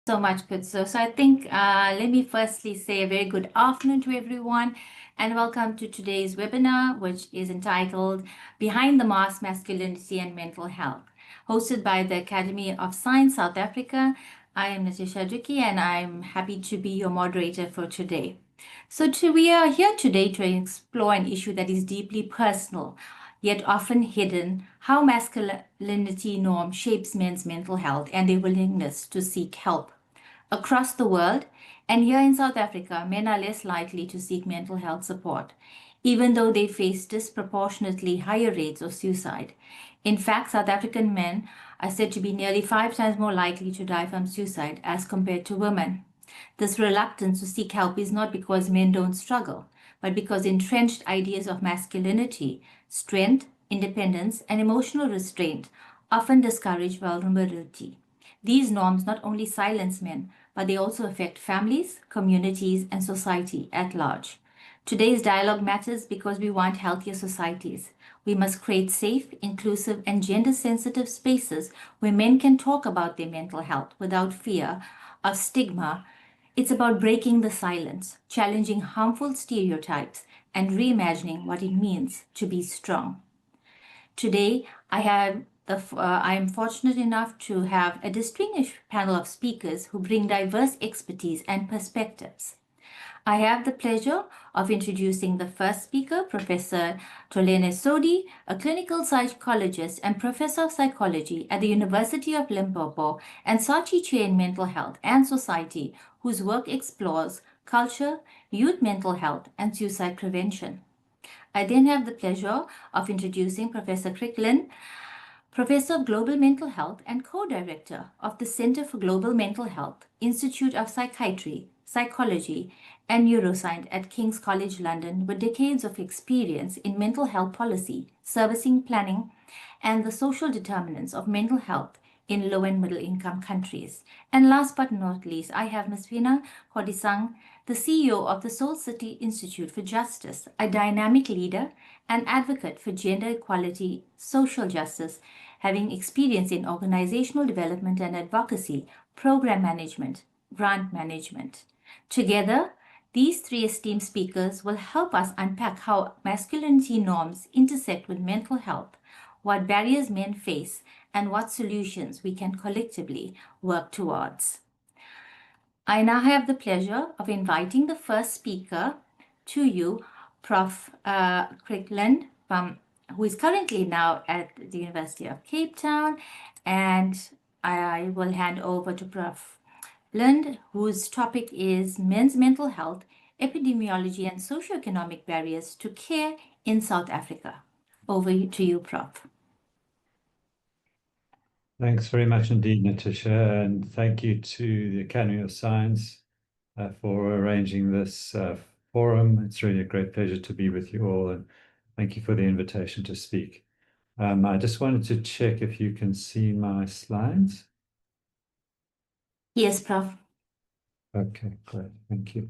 So much, Kutso. So I think let me firstly say a very good afternoon to everyone and welcome to today's webinar, which is entitled Behind the Mask, Masculinity and Mental Health, hosted by the Academy of Science, South Africa. I am Natasha Duki and I'm happy to be your moderator for today. We are here today to explore an issue that is deeply personal, yet often hidden, how masculinity norm shapes men's mental health and their willingness to seek help. Across the world, and here in South Africa, men are less likely to seek mental health support, even though they face disproportionately higher rates of suicide. In fact, South African men are said to be nearly 5 times more likely to die from suicide as compared to women. This reluctance to seek help is not because men don't struggle, but because entrenched ideas of masculinity, strength, independence, and emotional restraint often discourage vulnerability. These norms not only silence men, but they also affect families, communities, and society at large. Today's dialogue matters because we want healthier societies. We must create safe, inclusive, and gender-sensitive spaces where men can talk about their mental health without fear of stigma. It's about breaking the silence, challenging harmful stereotypes, and reimagining what it means to be strong. Today, I am fortunate enough to have a distinguished panel of speakers who bring diverse expertise and perspectives. I have the pleasure of introducing the first speaker, Professor Tolene Sodi, a clinical psychologist and professor of psychology at the University of Limpopo, and Saatchi Chair in Mental Health and Society, whose work explores culture, youth mental health, and suicide prevention. I then have the pleasure of introducing Professor Crick Lynn, Professor of Global Mental Health and co-director of the Center for Global Mental Health, Institute of Psychiatry, Psychology, and Neuroscience at King's College London, with decades of experience in mental health policy, servicing planning, and the social determinants of mental health in low and middle income countries. And last but not least, I have Ms. Vina Kodisang, the CEO of the Soul City Institute for Justice, a dynamic leader and advocate for gender equality, social justice, having experience in organizational development and advocacy, program management, grant management. Together, these three esteemed speakers will help us unpack how masculinity norms intersect with mental health, what barriers men face, and what solutions we can collectively work towards. I now have the pleasure of inviting the first speaker to you, Prof. Crick Lynn, who is currently now at the University of Cape Town, and I will hand over to Prof. Lind, whose topic is men's mental health, epidemiology, and socioeconomic barriers to care in South Africa. Over to you, Prof. Thanks very much indeed, Natasha, and thank you to the Academy of Science for arranging this forum. It's really a great pleasure to be with you all, and thank you for the invitation to speak. I just wanted to check if you can see my slides. Yes, Prof. Okay, great, thank you.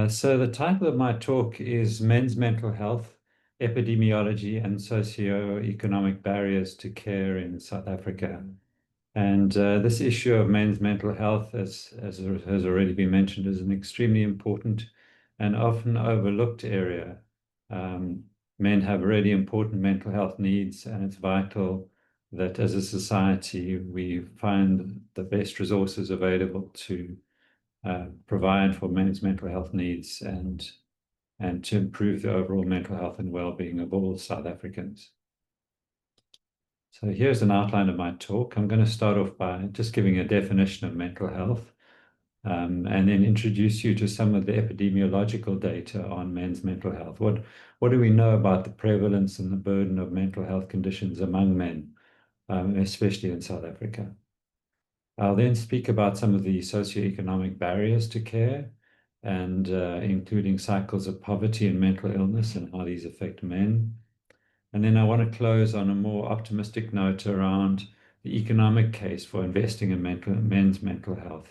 So the title of my talk is Men's Mental Health, Epidemiology and Socioeconomic Barriers to Care in South Africa. And this issue of men's mental health, as has already been mentioned, is an extremely important and often overlooked area. Men have really important mental health needs, and it's vital that as a society we find the best resources available to provide for men's mental health needs and to improve the overall mental health and well-being of all South Africans. So here's an outline of my talk. I'm going to start off by just giving a definition of mental health, and then introduce you to some of the epidemiological data on men's mental health. What do we know about the prevalence and the burden of mental health conditions among men, especially in South Africa? I'll then speak about some of the socioeconomic barriers to care, and including cycles of poverty and mental illness and how these affect men. And then I want to close on a more optimistic note around the economic case for investing in men's mental health.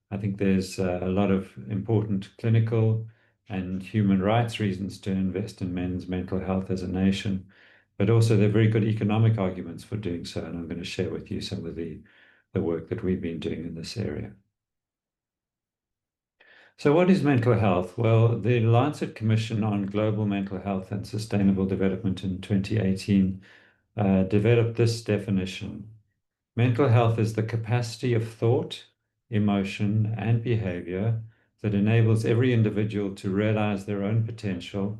I think there's a lot of important clinical and human rights reasons to invest in men's mental health as a nation, but also there are very good economic arguments for doing so, and I'm going to share with you some of the the work that we've been doing in this area. So what is mental health? Well, the Lancet Commission on Global Mental Health and Sustainable Development in 2018 developed this definition. Mental health is the capacity of thought, emotion, and behavior that enables every individual to realize their own potential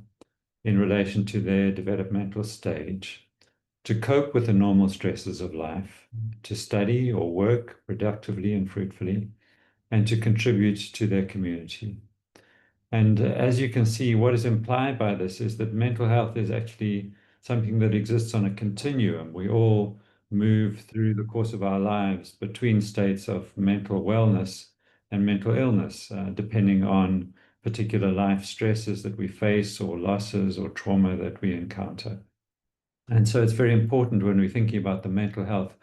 in relation to their developmental stage, to cope with the normal stresses of life, to study or work productively and fruitfully, and to contribute to their community. And as you can see, what is implied by this is that mental health is actually something that exists on a continuum. We all move through the course of our lives between states of mental wellness and mental illness, depending on particular life stresses that we face or losses or trauma that we encounter. And so it's very important when we're thinking about the mental health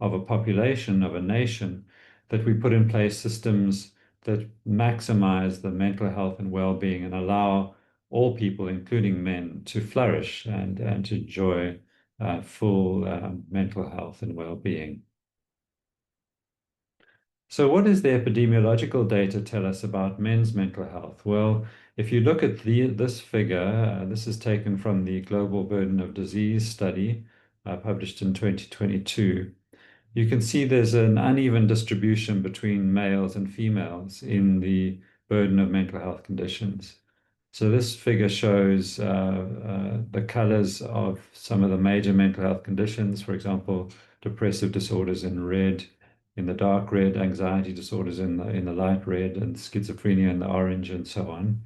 of a population, of a nation, that we put in place systems that maximize the mental health and well-being and allow all people, including men, to flourish and to enjoy full mental health and well-being. So what does the epidemiological data tell us about men's mental health? Well, if you look at this figure, this is taken from the Global Burden of Disease study published in 2022. You can see there's an uneven distribution between males and females in the burden of mental health conditions. So this figure shows the colors of some of the major mental health conditions, for example, depressive disorders in red, in the dark red, anxiety disorders in the light red, and schizophrenia in the orange, and so on.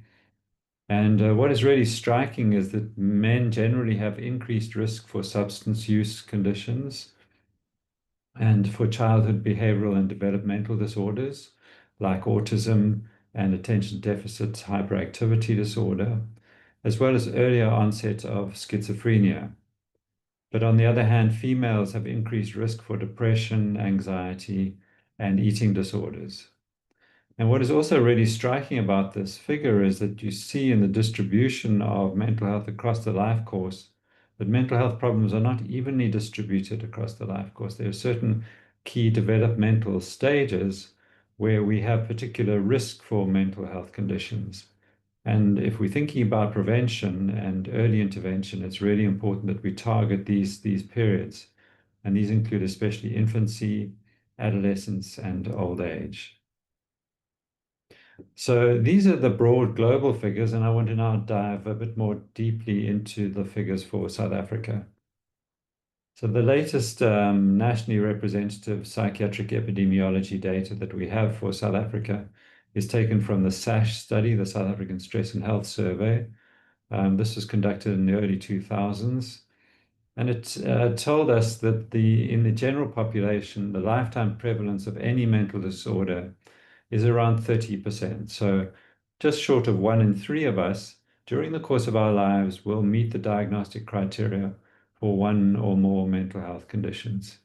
And what is really striking is that men generally have increased risk for substance use conditions and for childhood behavioral and developmental disorders like autism and attention deficit hyperactivity disorder, as well as earlier onset of schizophrenia. But on the other hand, females have increased risk for depression, anxiety, and eating disorders. And what is also really striking about this figure is that you see in the distribution of mental health across the life course that mental health problems are not evenly distributed across the life course. There are certain key developmental stages where we have particular risk for mental health conditions. And if we're thinking about prevention and early intervention, it's really important that we target these periods. And these include especially infancy, adolescence, and old age. So these are the broad global figures, and I want to now dive a bit more deeply into the figures for South Africa. So the latest nationally representative psychiatric epidemiology data that we have for South Africa is taken from the SASH study, the South African Stress and Health Survey. This was conducted in the early 2000s. And it told us that in the general population, the lifetime prevalence of any mental disorder is around 30%. So just short of 1 in 3 of us during the course of our lives will meet the diagnostic criteria for one or more mental health conditions.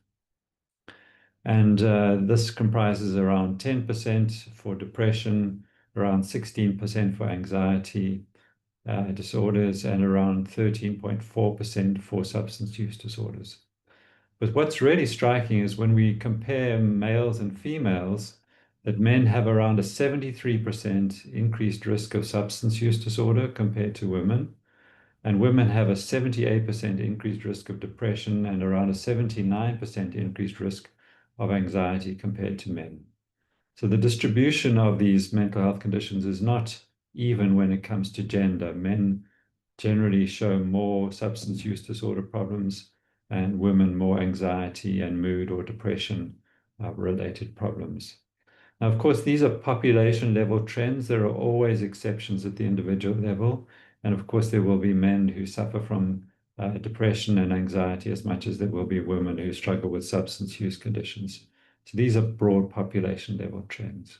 And this comprises around 10% for depression, around 16% for anxiety disorders, and around 13.4% for substance use disorders. But what's really striking is when we compare males and females, that men have around a 73% increased risk of substance use disorder compared to women, and women have a 78% increased risk of depression and around a 79% increased risk of anxiety compared to men. So the distribution of these mental health conditions is not even when it comes to gender. Men generally show more substance use disorder problems, and women more anxiety and mood or depression related problems. Now, of course, these are population level trends. There are always exceptions at the individual level. And of course, there will be men who suffer from depression and anxiety as much as there will be women who struggle with substance use conditions. So these are broad population level trends.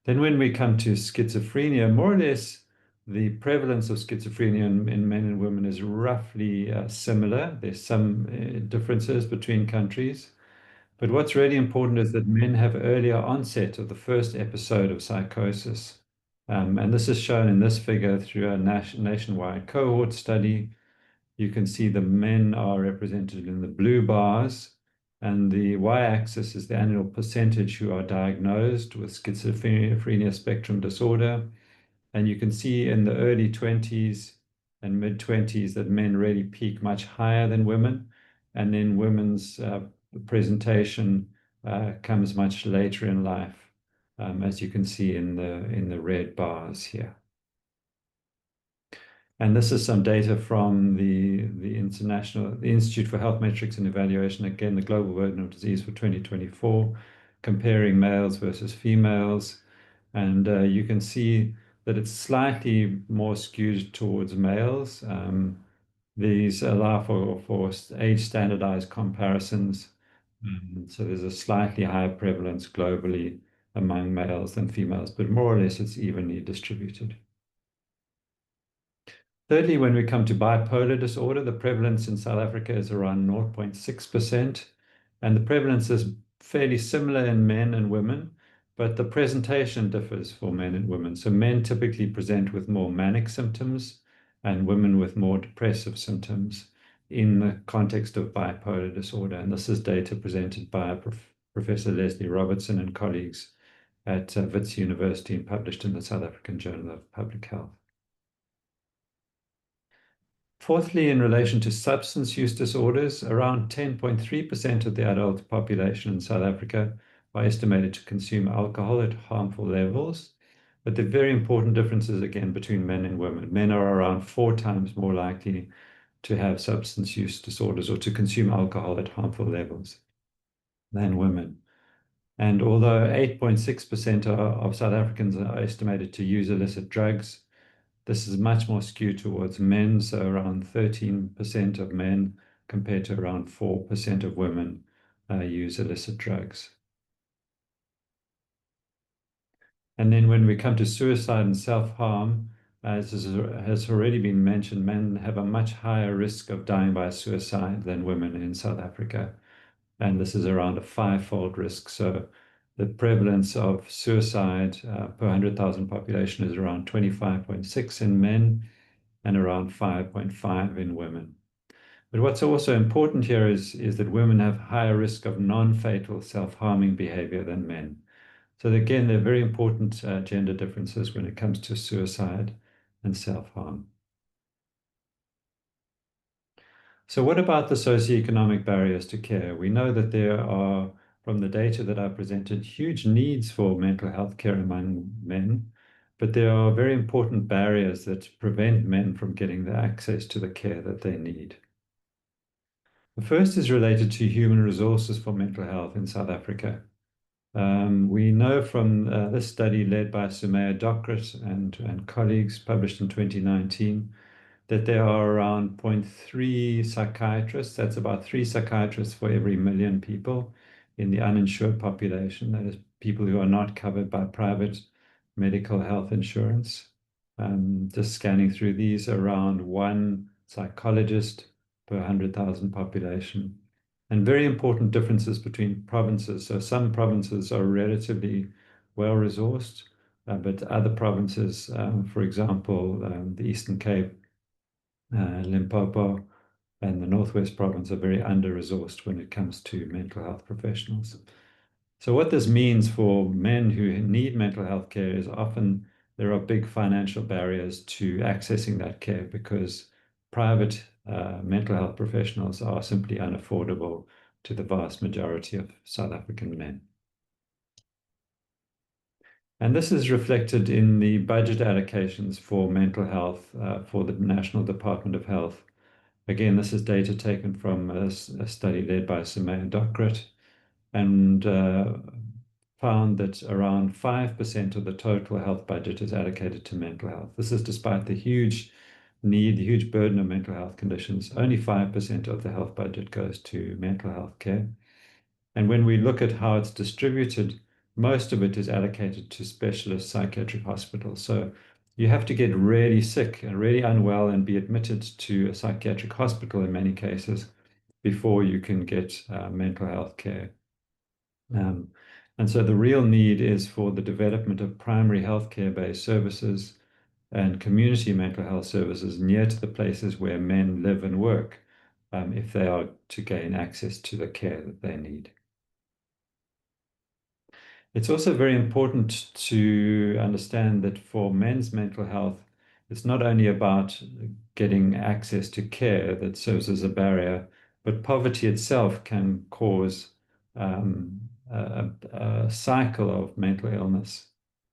Then when we come to schizophrenia, more or less, the prevalence of schizophrenia in men and women is roughly similar. There's some differences between countries. But what's really important is that men have earlier onset of the first episode of psychosis. And this is shown in this figure through a nationwide cohort study. You can see the men are represented in the blue bars, and the y-axis is the annual percentage who are diagnosed with schizophrenia spectrum disorder. And you can see in the early 20s and mid 20s that men really peak much higher than women. And then women's presentation comes much later in life, as you can see in the red bars here. And this is some data from the Institute for Health Metrics and Evaluation, again, the Global Burden of Disease for 2024, comparing males versus females. And you can see that it's slightly more skewed towards males. These allow for age standardized comparisons. So there's a slightly higher prevalence globally among males than females, but more or less it's evenly distributed. Thirdly, when we come to bipolar disorder, the prevalence in South Africa is around 0.6%, and the prevalence is fairly similar in men and women, but the presentation differs for men and women. So men typically present with more manic symptoms and women with more depressive symptoms in the context of bipolar disorder. And this is data presented by Professor Leslie Robertson and colleagues at Wits University and published in the South African Journal of Public Health. Fourthly, in relation to substance use disorders, around 10.3% of the adult population in South Africa are estimated to consume alcohol at harmful levels. But there are very important differences again between men and women. Men are around 4 times more likely to have substance use disorders or to consume alcohol at harmful levels than women. And although 8.6% of South Africans are estimated to use illicit drugs, this is much more skewed towards men, so around 13% of men compared to around 4% of women use illicit drugs. And then when we come to suicide and self-harm, as has already been mentioned, men have a much higher risk of dying by suicide than women in South Africa. And this is around a 5-fold risk. So the prevalence of suicide per 100,000 population is around 25.6 in men and around 5.5 in women. But what's also important here is that women have higher risk of non-fatal self-harming behavior than men. So again, there are very important gender differences when it comes to suicide and self-harm. So what about the socioeconomic barriers to care? We know that there are, from the data that I presented, huge needs for mental health care among men, but there are very important barriers that prevent men from getting the access to the care that they need. The first is related to human resources for mental health in South Africa. We know from this study led by Sumaya Docret and colleagues published in 2019 that there are around 0.3 psychiatrists. That's about 3 psychiatrists for every million people in the uninsured population. That is people who are not covered by private medical health insurance. Just scanning through these, around 1 psychologist per 100,000 population. And very important differences between provinces. So some provinces are relatively well-resourced, but other provinces, for example, the Eastern Cape, Limpopo, and the Northwest Province are very under-resourced when it comes to mental health professionals. So what this means for men who need mental health care is often there are big financial barriers to accessing that care because private mental health professionals are simply unaffordable to the vast majority of South African men. And this is reflected in the budget allocations for mental health for the National Department of Health. Again, this is data taken from a study led by Sumaya Docret and found that around 5% of the total health budget is allocated to mental health. This is despite the huge need, the huge burden of mental health conditions. Only 5% of the health budget goes to mental health care. And when we look at how it's distributed, most of it is allocated to specialist psychiatric hospitals. So you have to get really sick and really unwell and be admitted to a psychiatric hospital in many cases before you can get mental health care. And so the real need is for the development of primary healthcare-based services and community mental health services near to the places where men live and work, if they are to gain access to the care that they need. It's also very important to understand that for men's mental health, it's not only about getting access to care that serves as a barrier, but poverty itself can cause a cycle of mental illness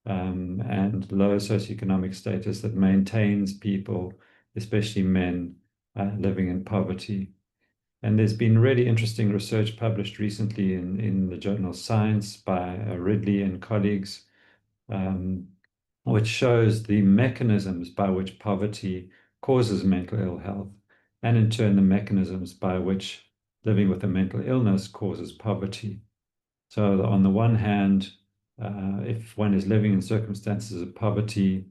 and low socioeconomic status that maintains people, especially men, living in poverty. And there's been really interesting research published recently in the journal Science by Ridley and colleagues, um, which shows the mechanisms by which poverty causes mental ill health, and in turn, the mechanisms by which living with a mental illness causes poverty. So, on the one hand, if one is living in circumstances of poverty,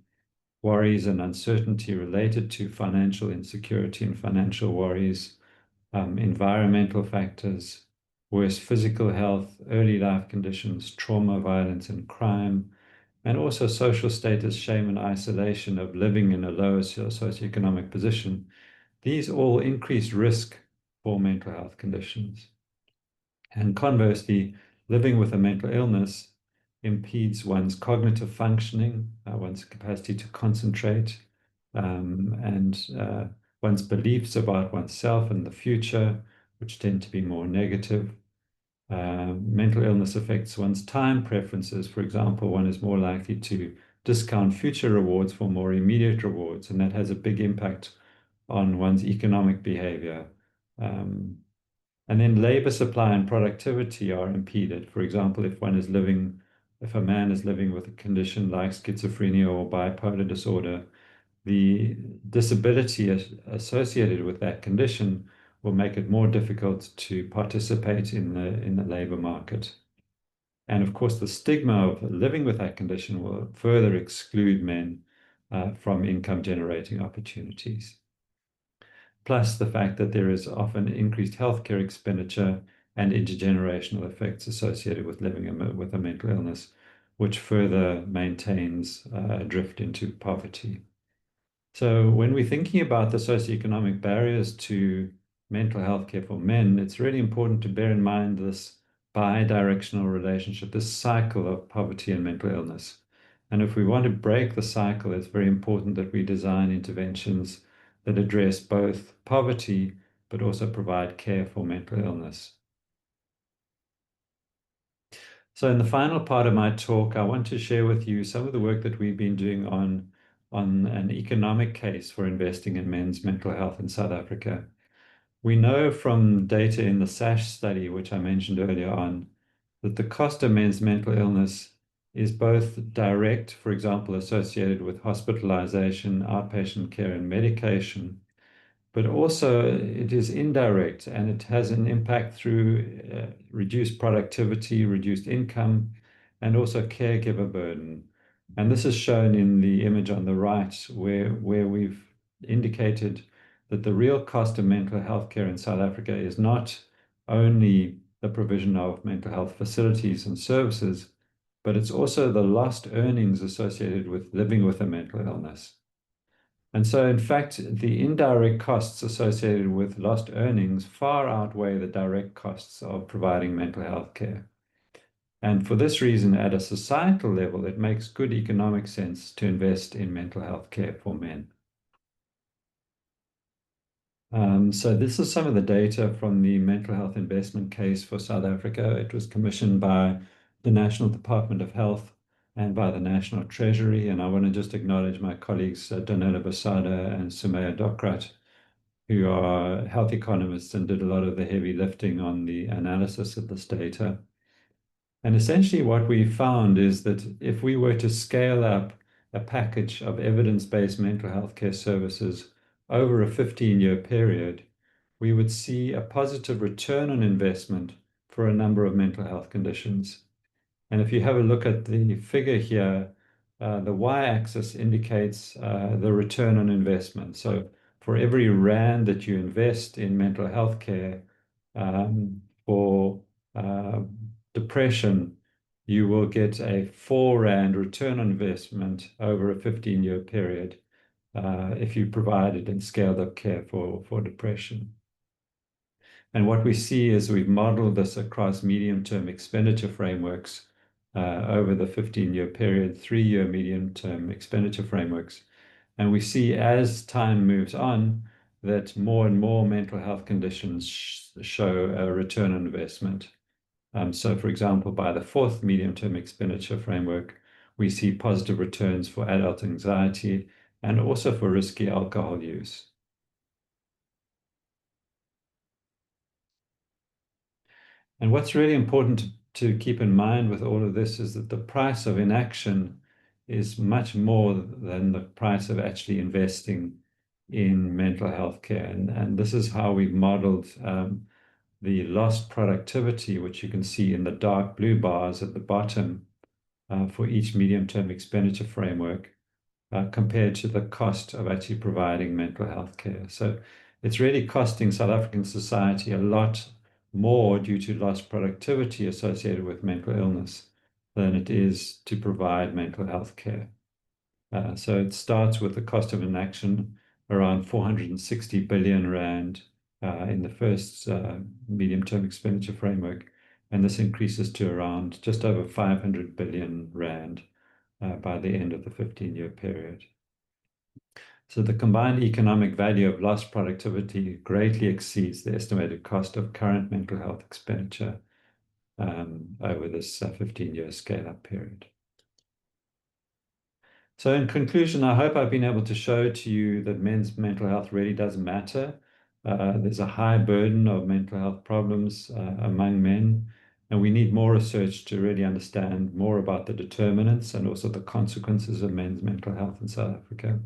worries and uncertainty related to financial insecurity and financial worries, environmental factors, worse physical health, early life conditions, trauma, violence, and crime, and also social status, shame, and isolation of living in a lower socioeconomic position. These all increase risk for mental health conditions. And conversely, living with a mental illness impedes one's cognitive functioning, one's capacity to concentrate, and one's beliefs about oneself and the future, which tend to be more negative. Mental illness affects one's time preferences. For example, one is more likely to discount future rewards for more immediate rewards, and that has a big impact on one's economic behavior. And then labor supply and productivity are impeded. For example, if a man is living with a condition like schizophrenia or bipolar disorder, the disability associated with that condition will make it more difficult to participate in the labor market. And of course, the stigma of living with that condition will further exclude men from income generating opportunities. Plus the fact that there is often increased healthcare expenditure and intergenerational effects associated with living with a mental illness, which further maintains a drift into poverty. So when we're thinking about the socioeconomic barriers to mental health care for men, it's really important to bear in mind this bi-directional relationship, this cycle of poverty and mental illness. And if we want to break the cycle, it's very important that we design interventions that address both poverty, but also provide care for mental illness. So in the final part of my talk, I want to share with you some of the work that we've been doing on an economic case for investing in men's mental health in South Africa. We know from data in the SASH study, which I mentioned earlier on, that the cost of men's mental illness is both direct, for example, associated with hospitalization, outpatient care, and medication, but also it is indirect and it has an impact through reduced productivity, reduced income, and also caregiver burden. And this is shown in the image on the right, where we've indicated that the real cost of mental health care in South Africa is not only the provision of mental health facilities and services, but it's also the lost earnings associated with living with a mental illness. And so, in fact, the indirect costs associated with lost earnings far outweigh the direct costs of providing mental health care. And for this reason, at a societal level, it makes good economic sense to invest in mental health care for men. So this is some of the data from the mental health investment case for South Africa. It was commissioned by the National Department of Health and by the National Treasury. And I want to just acknowledge my colleagues, Donella Basada and Sumaya Dokrat, who are health economists and did a lot of the heavy lifting on the analysis of this data. And essentially what we found is that if we were to scale up a package of evidence-based mental health care services over a 15-year period, we would see a positive return on investment for a number of mental health conditions. And if you have a look at the figure here, the y-axis indicates the return on investment. So for every rand that you invest in mental health care for depression, you will get a 4 rand return on investment over a 15-year period if you provided and scaled up care for depression. And what we see is we've modeled this across medium-term expenditure frameworks over the 15-year period, 3-year medium-term expenditure frameworks. And we see as time moves on that more and more mental health conditions show a return on investment. So, for example, by the 4th medium-term expenditure framework, we see positive returns for adult anxiety and also for risky alcohol use. And what's really important to keep in mind with all of this is that the price of inaction is much more than the price of actually investing in mental health care. And this is how we've modeled the lost productivity, which you can see in the dark blue bars at the bottom for each medium-term expenditure framework compared to the cost of actually providing mental health care. So it's really costing South African society a lot more due to lost productivity associated with mental illness than it is to provide mental health care. So it starts with the cost of inaction around 460 billion rand in the first medium-term expenditure framework, and this increases to around just over 500 billion rand by the end of the 15-year period. So the combined economic value of lost productivity greatly exceeds the estimated cost of current mental health expenditure over this 15-year scale-up period. So in conclusion, I hope I've been able to show to you that men's mental health really does matter. There's a high burden of mental health problems among men, and we need more research to really understand more about the determinants and also the consequences of men's mental health in South Africa.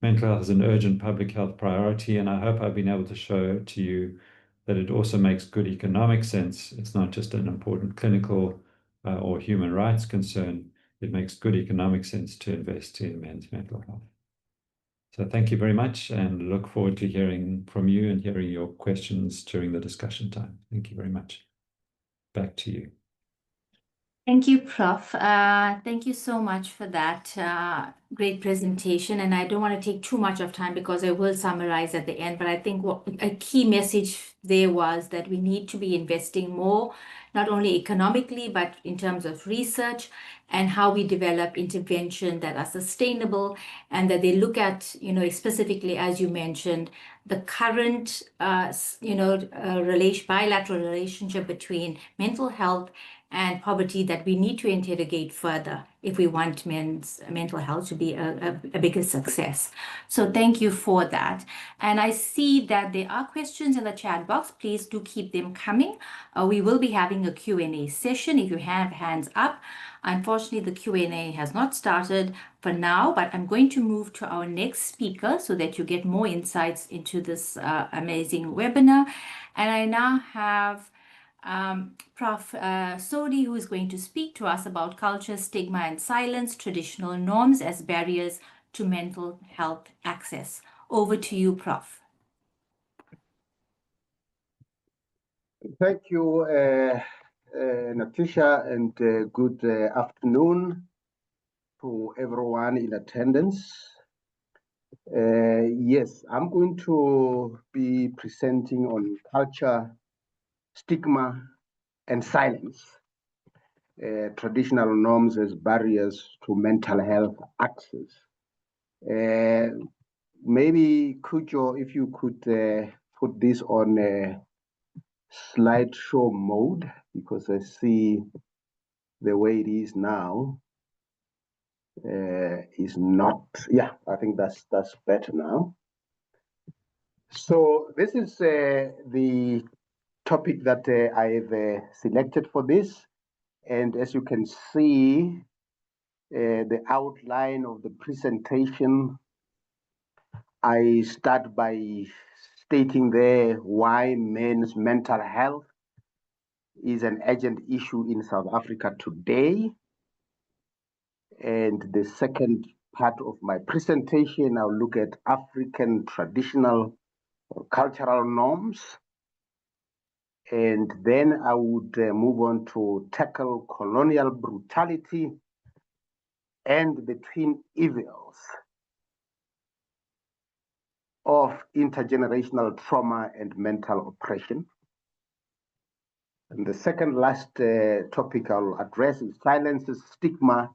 Mental health is an urgent public health priority, and I hope I've been able to show to you that it also makes good economic sense. It's not just an important clinical or human rights concern. It makes good economic sense to invest in men's mental health. So thank you very much, and look forward to hearing from you and hearing your questions during the discussion time. Thank you very much. Back to you. Thank you, Prof. Thank you so much for that great presentation. And I don't want to take too much of time because I will summarize at the end. But I think a key message there was that we need to be investing more, not only economically, but in terms of research and how we develop intervention that are sustainable and that they look at, specifically, as you mentioned, the current, bilateral relationship between mental health and poverty that we need to interrogate further if we want men's mental health to be a bigger success. So thank you for that. And I see that there are questions in the chat box. Please do keep them coming. We will be having a Q&A session if you have hands up. Unfortunately, the Q&A has not started for now, but I'm going to move to our next speaker so that you get more insights into this amazing webinar. And I now have Prof. Sodi, who is going to speak to us about culture, stigma, and silence, traditional norms as barriers to mental health access. Over to you, Prof. Thank you, Natisha, and good afternoon to everyone in attendance. Yes, I'm going to be presenting on culture, stigma, and silence, traditional norms as barriers to mental health access. Maybe Kujo, if you could put this on slideshow mode, because I see the way it is now is not. Yeah, I think that's better now. So this is the topic that I've selected for this, and as you can see, the outline of the presentation, I start by stating there why men's mental health is an urgent issue in South Africa today. And the second part of my presentation, I'll look at African traditional or cultural norms. And then I would move on to tackle colonial brutality and the twin evils. of intergenerational trauma and mental oppression. And the second last topic I'll address is silences, stigma,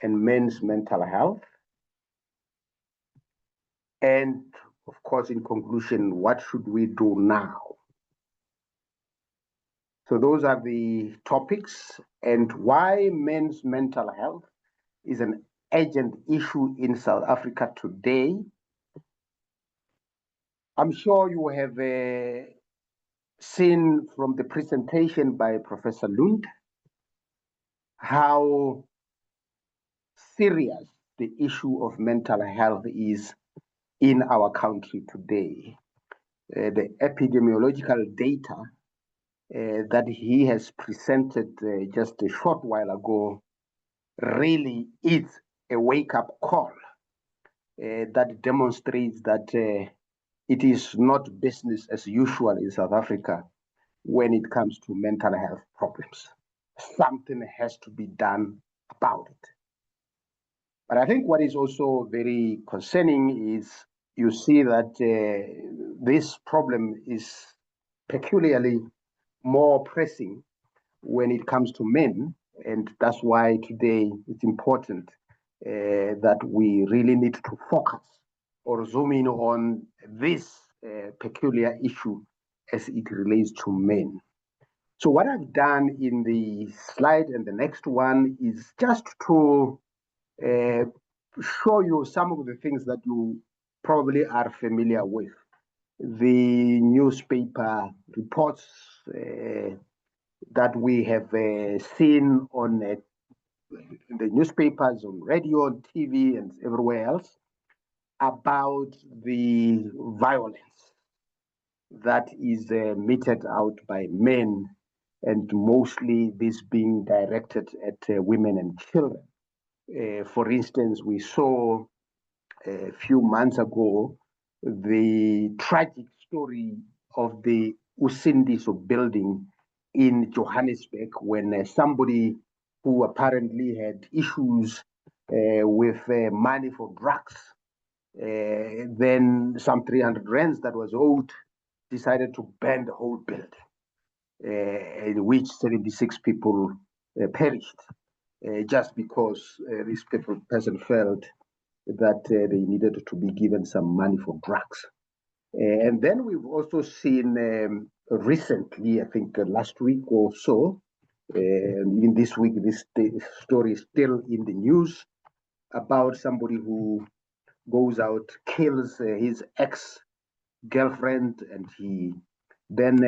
and men's mental health. And of course, in conclusion, what should we do now? So those are the topics, and why men's mental health is an urgent issue in South Africa today. I'm sure you have seen from the presentation by Professor Lund how serious the issue of mental health is in our country today. The epidemiological data that he has presented just a short while ago really is a wake-up call that demonstrates that it is not business as usual in South Africa when it comes to mental health problems. Something has to be done about it. But I think what is also very concerning is you see that this problem is peculiarly more pressing when it comes to men, and that's why today it's important that we really need to focus or zoom in on this peculiar issue as it relates to men. So what I've done in the slide and the next one is just to show you some of the things that you probably are familiar with. The newspaper reports that we have seen on the newspapers, on radio, on TV, and everywhere else about the violence that is meted out by men, and mostly this being directed at women and children. For instance, we saw a few months ago the tragic story of the Usindiso building in Johannesburg when somebody who apparently had issues with money for drugs, then some 300 rands that was owed, decided to burn the whole building, in which 76 people perished, just because this person felt that they needed to be given some money for drugs. And then we've also seen recently, I think last week or so, in this week, this story is still in the news about somebody who goes out, kills his ex-girlfriend, and he then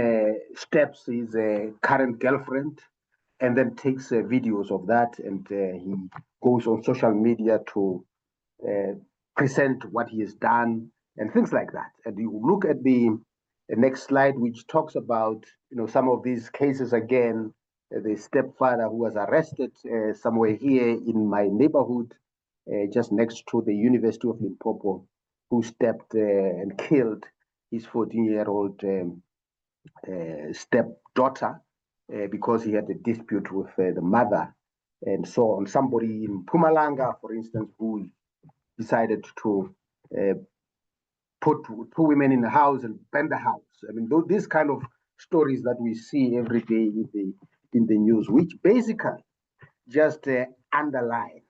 stabs his current girlfriend, and then takes videos of that, and he goes on social media to present what he has done and things like that. And you look at the next slide, which talks about some of these cases again. The stepfather who was arrested somewhere here in my neighborhood, just next to the University of Limpopo, who stabbed and killed his 14-year-old stepdaughter because he had a dispute with the mother, and so on. Somebody in Mpumalanga, for instance, who decided to put two women in the house and burn the house. I mean, these kind of stories that we see every day in the news, which basically just underline,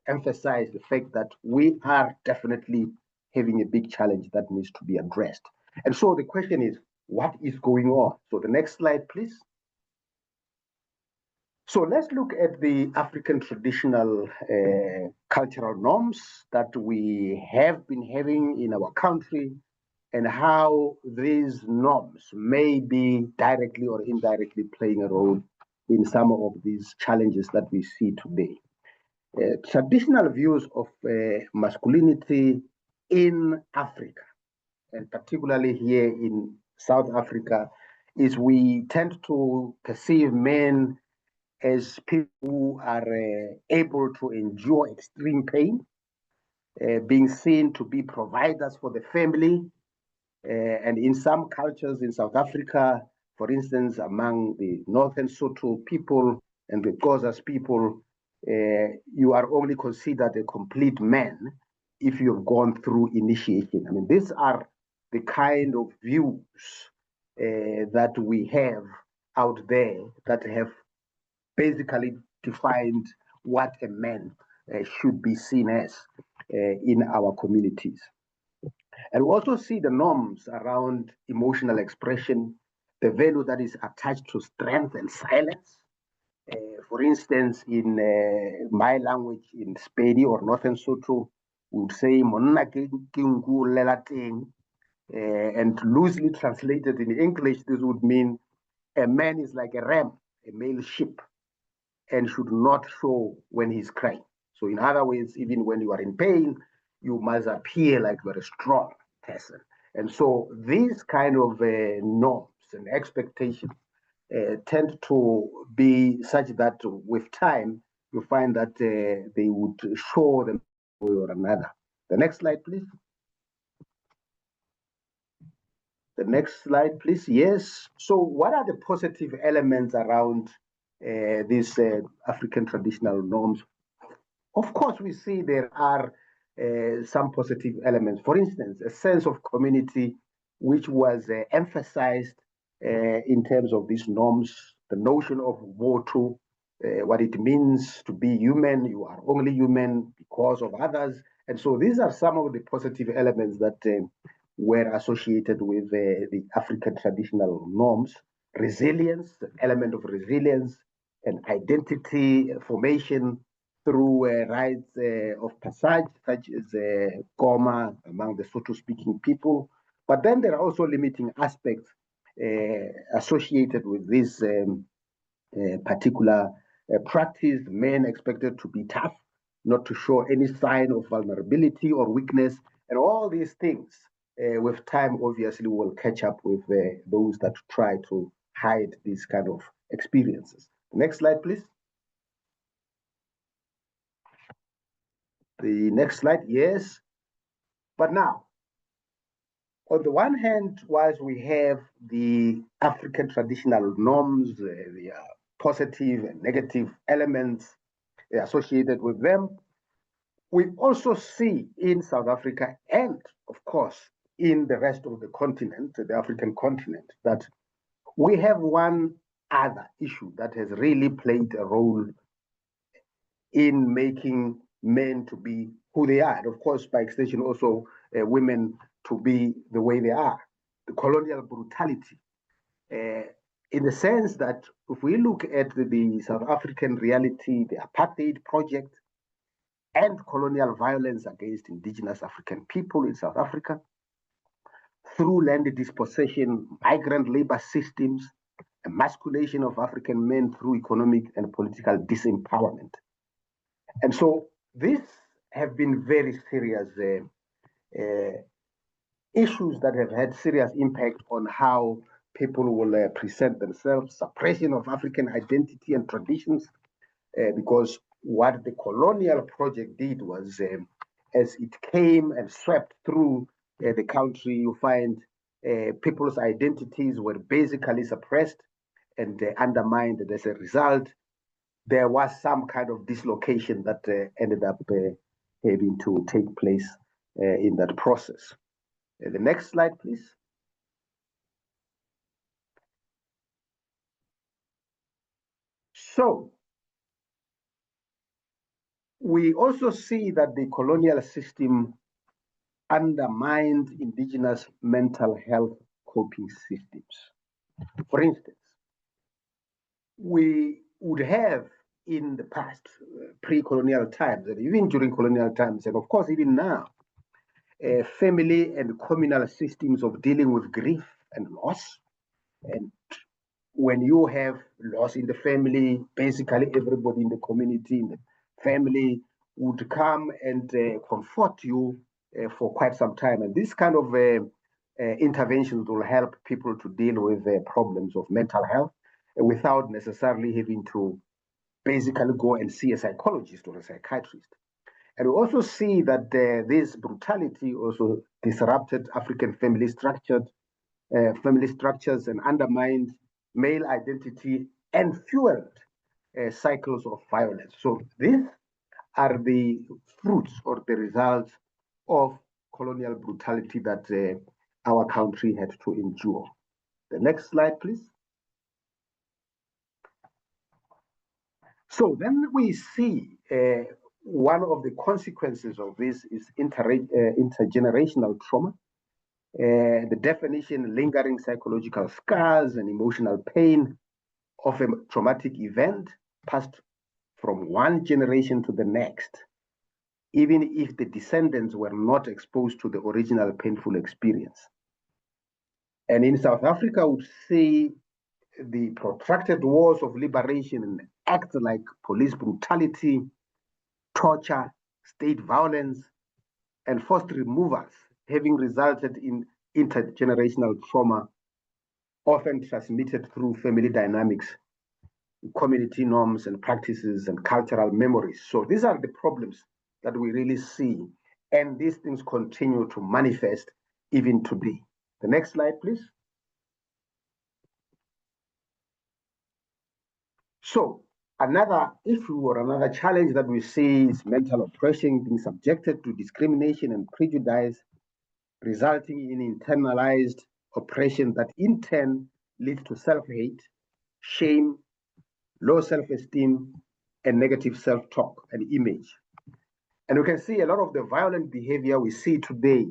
emphasize the fact that we are definitely having a big challenge that needs to be addressed. And so the question is, what is going on? So the next slide, please. So let's look at the African traditional cultural norms that we have been having in our country, and how these norms may be directly or indirectly playing a role in some of these challenges that we see today. Traditional views of masculinity in Africa, and particularly here in South Africa, is we tend to perceive men as people who are able to endure extreme pain, being seen to be providers for the family. And in some cultures in South Africa, for instance, among the Northern Sotho people and the Xhosas people, you are only considered a complete man if you've gone through initiation. I mean, these are the kind of views that we have out there that have basically defined what a man should be seen as in our communities. And we also see the norms around emotional expression, the value that is attached to strength and silence. For instance, in my language, in Spedi or Northern Sotho, we would say "monna ke nku lela teng," and loosely translated in English, this would mean a man is like a ram, a male sheep, and should not show when he's crying. So, in other words, even when you are in pain, you must appear like you're a strong person. And so, these kind of norms and expectations tend to be such that with time, you find that they would show them one way or another. The next slide, please. The next slide, please. Yes. So, what are the positive elements around these African traditional norms? Of course, we see there are some positive elements. For instance, a sense of community, which was emphasized in terms of these norms, the notion of votu, what it means to be human. You are only human because of others. And so these are some of the positive elements that were associated with the African traditional norms. Resilience, the element of resilience and identity formation through rites of passage, such as Goma among the Sotho-speaking people. But then there are also limiting aspects associated with this particular practice. Men expected to be tough, not to show any sign of vulnerability or weakness, and all these things. With time, obviously, will catch up with those that try to hide these kind of experiences. Next slide, please. The next slide, yes. But now, on the one hand, whilst we have the African traditional norms, the positive and negative elements associated with them, we also see in South Africa and, of course, in the rest of the continent, the African continent, that we have one other issue that has really played a role in making men to be who they are, and of course, by extension, also women to be the way they are. The colonial brutality, in the sense that if we look at the South African reality, the apartheid project, and colonial violence against indigenous African people in South Africa, through land dispossession, migrant labor systems, emasculation of African men through economic and political disempowerment. And so these have been very serious issues that have had serious impact on how people will present themselves, suppression of African identity and traditions, because what the colonial project did was, as it came and swept through the country, you find people's identities were basically suppressed and undermined. And as a result, there was some kind of dislocation that ended up having to take place in that process. The next slide, please. So, we also see that the colonial system undermined indigenous mental health coping systems. For instance, we would have in the past, pre-colonial times, and even during colonial times, and of course even now, family and communal systems of dealing with grief and loss. And when you have loss in the family, basically everybody in the community, in the family, would come and comfort you for quite some time. And this kind of interventions will help people to deal with problems of mental health without necessarily having to basically go and see a psychologist or a psychiatrist. And we also see that this brutality also disrupted African family structures and undermined male identity and fueled cycles of violence. So these are the fruits or the results of colonial brutality that our country had to endure. The next slide, please. So then we see one of the consequences of this is intergenerational trauma. The definition, lingering psychological scars and emotional pain of a traumatic event passed from one generation to the next, even if the descendants were not exposed to the original painful experience. And in South Africa, we see the protracted wars of liberation and acts like police brutality, torture, state violence, and forced removals having resulted in intergenerational trauma, often transmitted through family dynamics, community norms and practices, and cultural memories. So these are the problems that we really see, and these things continue to manifest even today. The next slide, please. So another issue or another challenge that we see is mental oppression, being subjected to discrimination and prejudice, resulting in internalized oppression that in turn leads to self-hate, shame, low self-esteem, and negative self-talk and image. And we can see a lot of the violent behavior we see today,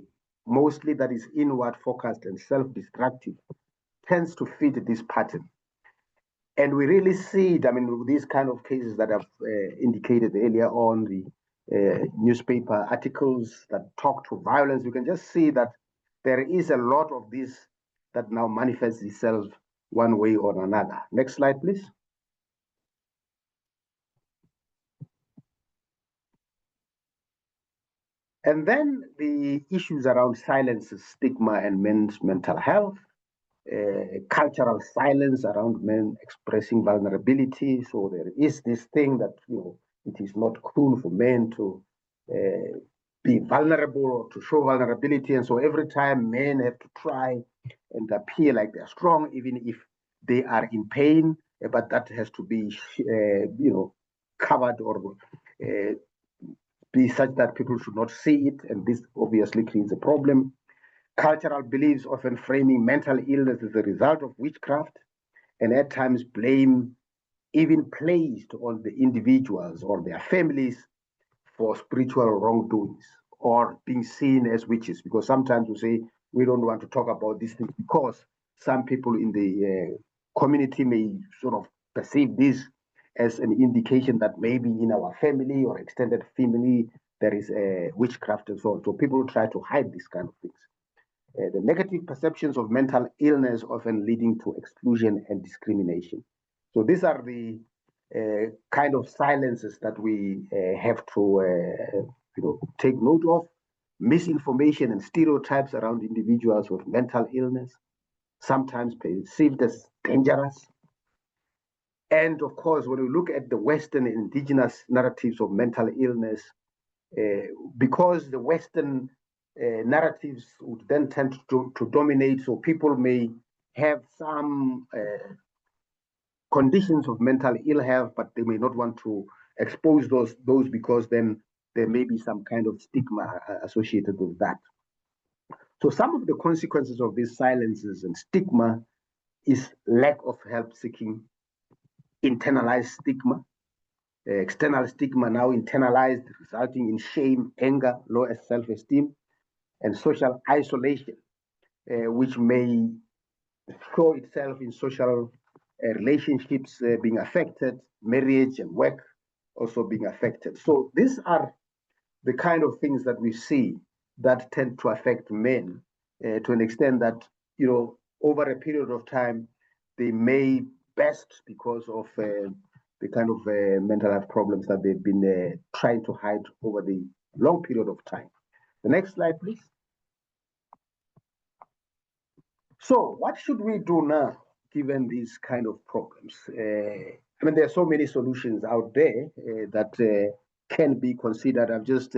mostly that is inward focused and self-destructive, tends to fit this pattern. And we really see it, I mean, these kind of cases that I've indicated earlier on, the newspaper articles that talk to violence, you can just see that there is a lot of this that now manifests itself one way or another. Next slide, please. And then the issues around silence, stigma, and men's mental health, cultural silence around men expressing vulnerability. So there is this thing that, you know, it is not cool for men to be vulnerable or to show vulnerability. And so every time men have to try and appear like they're strong, even if they are in pain, but that has to be, you know, covered or be such that people should not see it. And this obviously creates a problem. Cultural beliefs often framing mental illness as a result of witchcraft, and at times blame even placed on the individuals or their families for spiritual wrongdoings or being seen as witches. Because sometimes we say we don't want to talk about these things because some people in the community may sort of perceive this as an indication that maybe in our family or extended family there is a witchcraft and so on. So people try to hide these kind of things. The negative perceptions of mental illness often leading to exclusion and discrimination. So these are the kind of silences that we have to take note of. Misinformation and stereotypes around individuals with mental illness, sometimes perceived as dangerous. And of course, when we look at the Western indigenous narratives of mental illness, because the Western narratives would then tend to dominate, so people may have some conditions of mental ill health, but they may not want to expose those because then there may be some kind of stigma associated with that. So some of the consequences of these silences and stigma is lack of help seeking, internalized stigma, external stigma now internalized, resulting in shame, anger, low self-esteem, and social isolation, which may show itself in social relationships being affected, marriage and work also being affected. So these are the kind of things that we see that tend to affect men to an extent that, you know, over a period of time, they may best because of the kind of mental health problems that they've been trying to hide over the long period of time. The next slide, please. So what should we do now, given these kind of problems? I mean, there are so many solutions out there that can be considered. I've just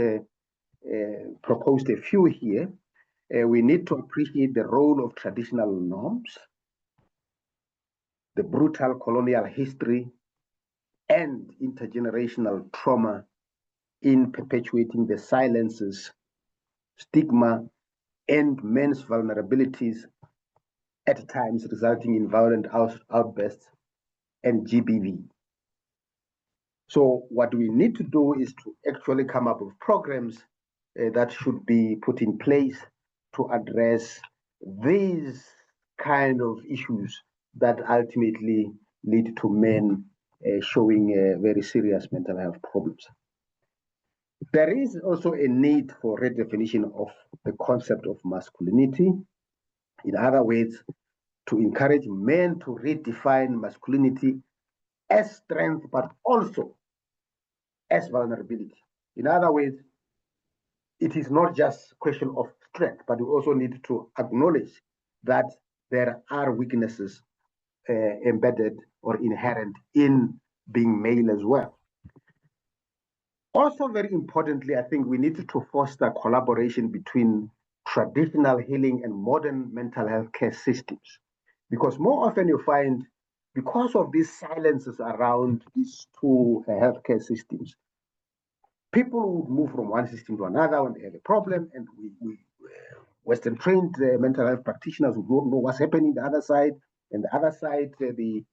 proposed a few here. We need to appreciate the role of traditional norms, the brutal colonial history, and intergenerational trauma in perpetuating the silences stigma, and men's vulnerabilities, at times resulting in violent outbursts and GBV. So what we need to do is to actually come up with programs that should be put in place to address these kind of issues that ultimately lead to men showing very serious mental health problems. There is also a need for redefinition of the concept of masculinity. In other words, to encourage men to redefine masculinity as strength, but also as vulnerability. In other words, it is not just a question of strength, but we also need to acknowledge that there are weaknesses embedded or inherent in being male as well. Also, very importantly, I think we need to foster collaboration between traditional healing and modern mental health care systems. Because more often you find, because of these silences around these two healthcare systems, people would move from one system to another when they have a problem, and Western trained mental health practitioners would not know what's happening the other side, and the other side, the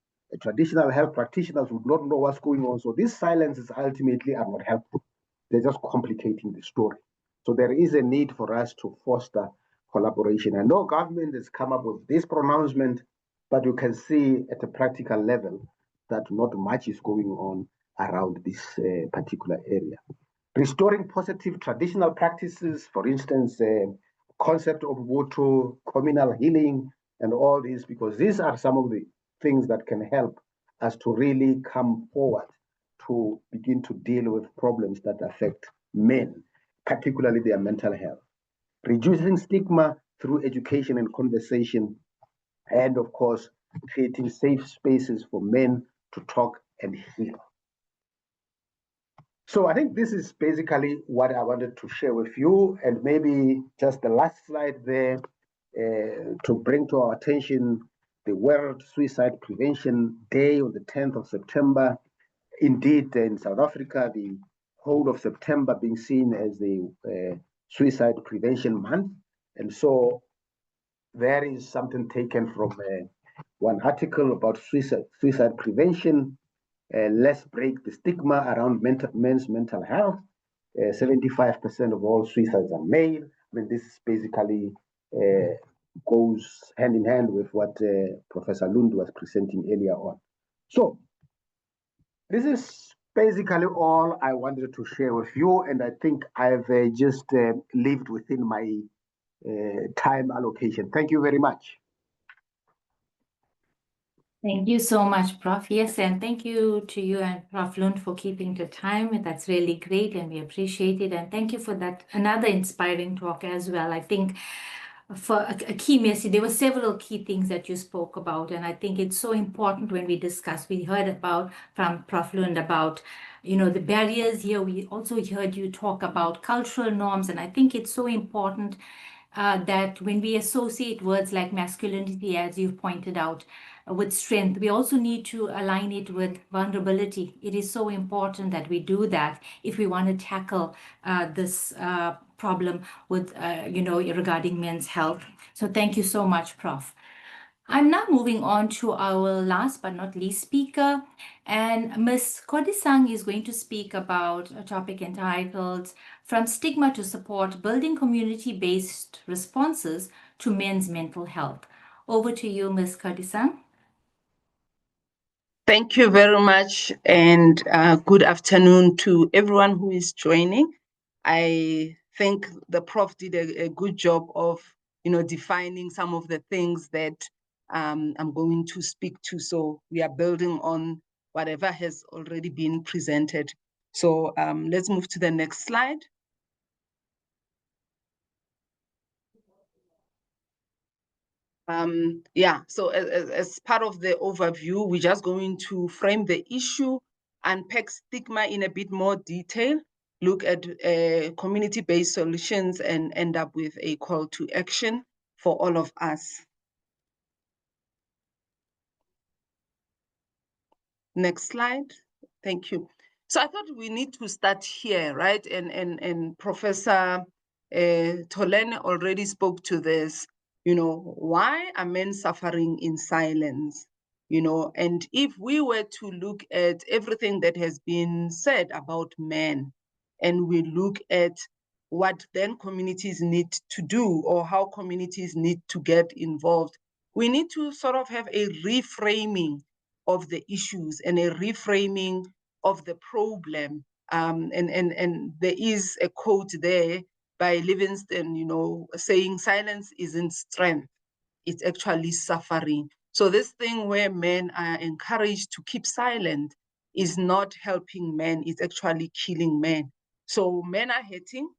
traditional health practitioners would not know what's going on. So these silences ultimately are not helpful. They're just complicating the story. So there is a need for us to foster collaboration. I know government has come up with this pronouncement, but you can see at a practical level that not much is going on around this particular area. Restoring positive traditional practices, for instance, concept of Ubuntu, communal healing, and all this, because these are some of the things that can help us to really come forward to begin to deal with problems that affect men, particularly their mental health. Reducing stigma through education and conversation, and of course, creating safe spaces for men to talk and heal. So I think this is basically what I wanted to share with you, and maybe just the last slide there to bring to our attention the World Suicide Prevention Day on the 10th of September. Indeed, in South Africa, the whole of September being seen as the Suicide Prevention Month. And so there is something taken from one article about suicide prevention. Let's break the stigma around men's mental health. 75% of all suicides are male. I mean, this basically goes hand in hand with what Professor Lund was presenting earlier on. So this is basically all I wanted to share with you, and I think I've just lived within my time allocation. Thank you very much. Thank you so much, Prof. Yes, and thank you to you and Prof. Lund for keeping the time. That's really great, and we appreciate it. And thank you for that another inspiring talk as well. I think for a key message, there were several key things that you spoke about, and I think it's so important when we discuss. We heard about from Prof. Lund about the barriers here. We also heard you talk about cultural norms, and I think it's so important that when we associate words like masculinity, as you've pointed out, with strength, we also need to align it with vulnerability. It is so important that we do that if we want to tackle this problem with, regarding men's health. So thank you so much, Prof. I'm now moving on to our last but not least speaker, and Ms. Kodisang is going to speak about a topic entitled From Stigma to Support, Building Community-Based Responses to Men's Mental Health. Over to you, Ms. Kodisang. Thank you very much, and good afternoon to everyone who is joining. I think the Prof did a good job of, defining some of the things that I'm going to speak to. So we are building on whatever has already been presented. So let's move to the next slide. So as part of the overview, we're just going to frame the issue, unpack stigma in a bit more detail, look at community-based solutions, and end up with a call to action for all of us. Next slide. Thank you. So I thought we need to start here, right? And Professor Tolene already spoke to this. Why are men suffering in silence? And if we were to look at everything that has been said about men, and we look at what then communities need to do, or how communities need to get involved, we need to sort of have a reframing of the issues and a reframing of the problem. And there is a quote there by Livingston, saying silence isn't strength, it's actually suffering. So this thing where men are encouraged to keep silent is not helping men, it's actually killing men. So men are hurting,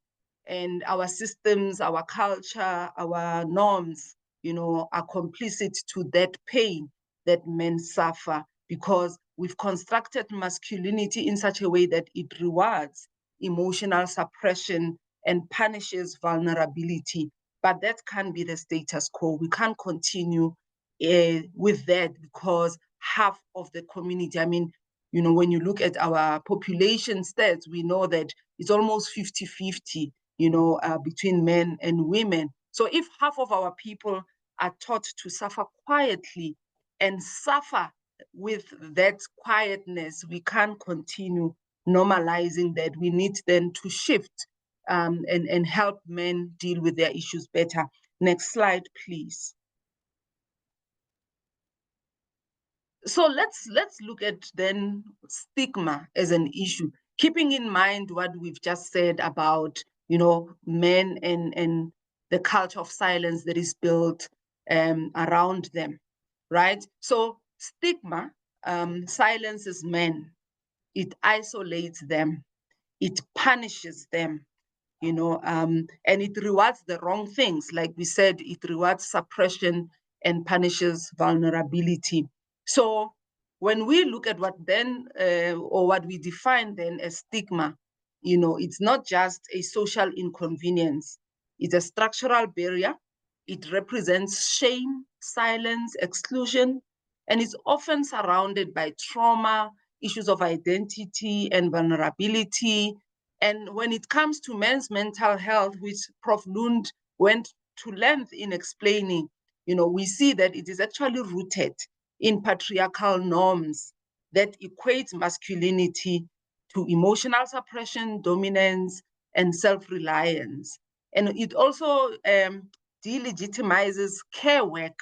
and our systems, our culture, our norms, are complicit to that pain that men suffer, because we've constructed masculinity in such a way that it rewards emotional suppression and punishes vulnerability. But that can't be the status quo. We can't continue with that, because half of the community, when you look at our population stats, we know that it's almost 50-50, between men and women. So if half of our people are taught to suffer quietly and suffer with that quietness, we can't continue normalizing that. We need then to shift and help men deal with their issues better. Next slide, please. So let's look at then stigma as an issue, keeping in mind what we've just said about men and the culture of silence that is built around them, right? So stigma silences men, it isolates them, it punishes them, and it rewards the wrong things. Like we said, it rewards suppression and punishes vulnerability. So when we look at what then, or what we define then as stigma, it's not just a social inconvenience, it's a structural barrier. It represents shame, silence, exclusion, and it's often surrounded by trauma, issues of identity and vulnerability. And when it comes to men's mental health, which Prof. Lund went to length in explaining, we see that it is actually rooted in patriarchal norms that equate masculinity to emotional suppression, dominance, and self-reliance. And it also delegitimizes care work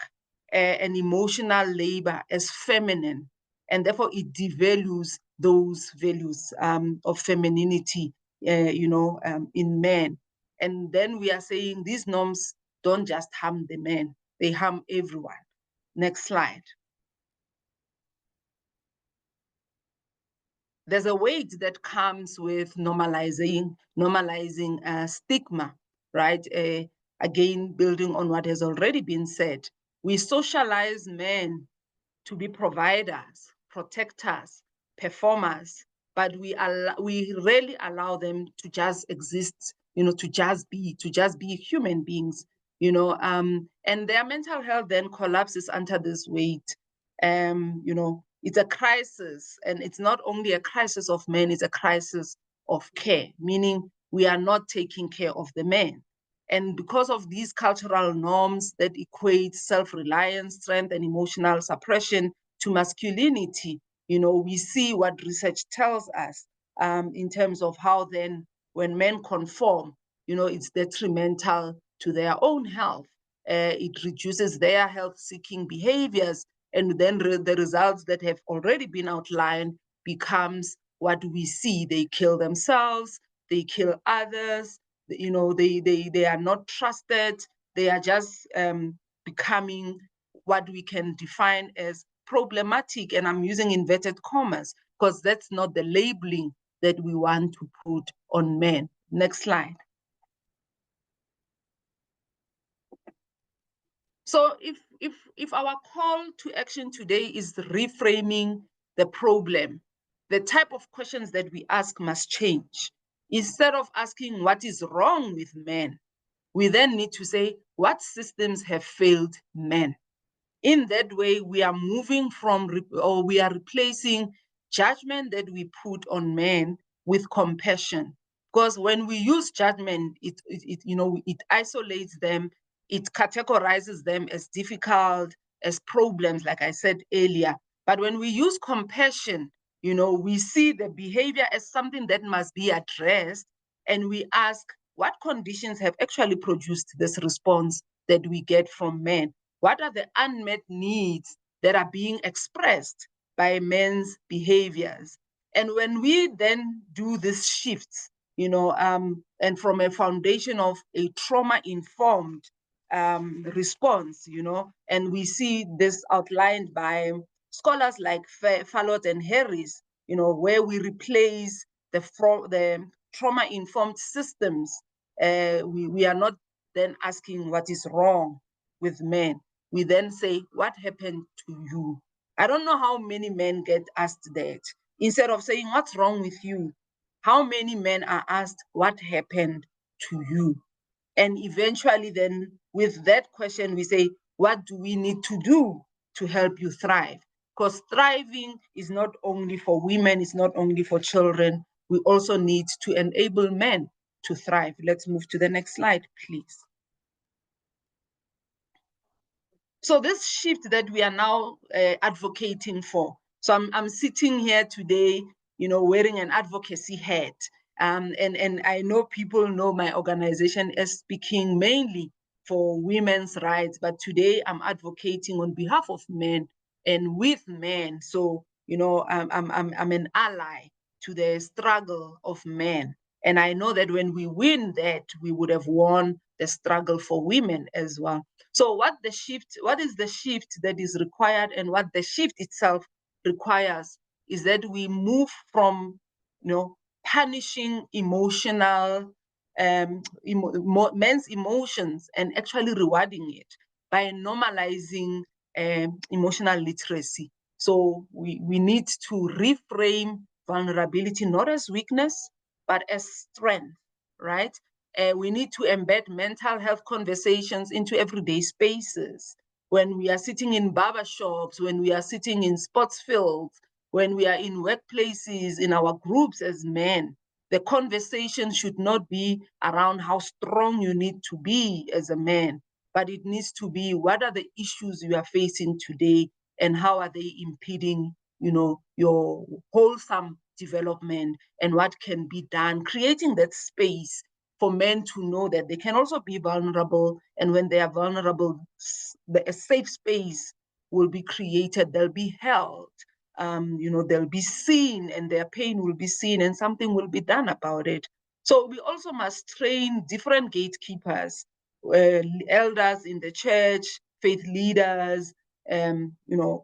and emotional labor as feminine, and therefore it devalues those values of femininity in men. And then we are saying these norms don't just harm the men, they harm everyone. Next slide. There's a weight that comes with normalizing stigma, right? Again, building on what has already been said, we socialize men to be providers, protectors, performers, but we rarely allow them to just exist, to just be human beings, and their mental health then collapses under this weight. It's a crisis, and it's not only a crisis of men, it's a crisis of care, meaning we are not taking care of the men. And because of these cultural norms that equate self-reliance, strength, and emotional suppression to masculinity, we see what research tells us in terms of how then when men conform, it's detrimental to their own health. It reduces their health-seeking behaviors, and then the results that have already been outlined becomes what we see. They kill themselves, they kill others, they are not trusted, they are just becoming what we can define as problematic, and I'm using inverted commas because that's not the labeling that we want to put on men. Next slide. So if our call to action today is reframing the problem, the type of questions that we ask must change. Instead of asking what is wrong with men, we then need to say what systems have failed men. In that way, we are moving from, or we are replacing judgment that we put on men with compassion, Because when we use judgment, it isolates them, it categorizes them as difficult, as problems, like I said earlier. But when we use compassion, we see the behavior as something that must be addressed, and we ask what conditions have actually produced this response that we get from men. What are the unmet needs that are being expressed by men's behaviors? And when we then do these shifts, and from a foundation of a trauma-informed response, and we see this outlined by scholars like Fallot and Harris, where we replace the trauma-informed systems. We are not then asking what is wrong with men. We then say, what happened to you? I don't know how many men get asked that. Instead of saying, what's wrong with you? How many men are asked, what happened to you? And eventually then with that question, we say, what do we need to do to help you thrive? Because thriving is not only for women, it's not only for children. We also need to enable men to thrive. Let's move to the next slide, please. So this shift that we are now advocating for. So I'm sitting here today, wearing an advocacy hat. And I know people know my organization as speaking mainly for women's rights, but today I'm advocating on behalf of men and with men. So, I'm an ally to the struggle of men. And I know that when we win that, we would have won the struggle for women as well. So what is the shift that is required, and what the shift itself requires is that we move from, punishing emotional, men's emotions and actually rewarding it by normalizing emotional literacy. So we need to reframe vulnerability not as weakness, but as strength, right? We need to embed mental health conversations into everyday spaces. When we are sitting in barber shops, when we are sitting in sports fields, when we are in workplaces, in our groups as men, the conversation should not be around how strong you need to be as a man, but it needs to be, what are the issues you are facing today and how are they impeding, your wholesome development, and what can be done, creating that space for men to know that they can also be vulnerable. And when they are vulnerable, a safe space will be created, they'll be held, they'll be seen, and their pain will be seen, and something will be done about it. So we also must train different gatekeepers, elders in the church, faith leaders,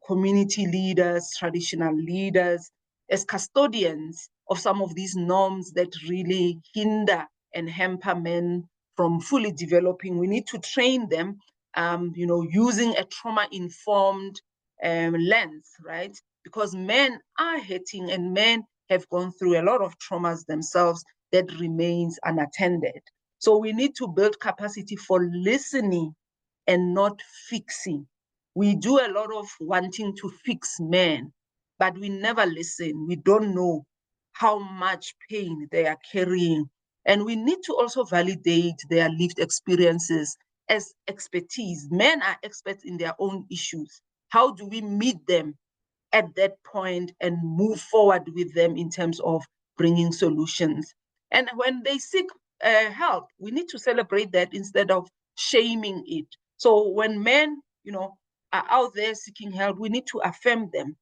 community leaders, traditional leaders, as custodians of some of these norms that really hinder and hamper men from fully developing. We need to train them, using a trauma-informed lens, right? Because men are hurting, and men have gone through a lot of traumas themselves that remains unattended. So we need to build capacity for listening and not fixing. We do a lot of wanting to fix men, but we never listen. We don't know how much pain they are carrying. And we need to also validate their lived experiences as expertise. Men are experts in their own issues. How do we meet them at that point and move forward with them in terms of bringing solutions? And when they seek help, we need to celebrate that instead of shaming it. So when men, are out there seeking help, we need to affirm them.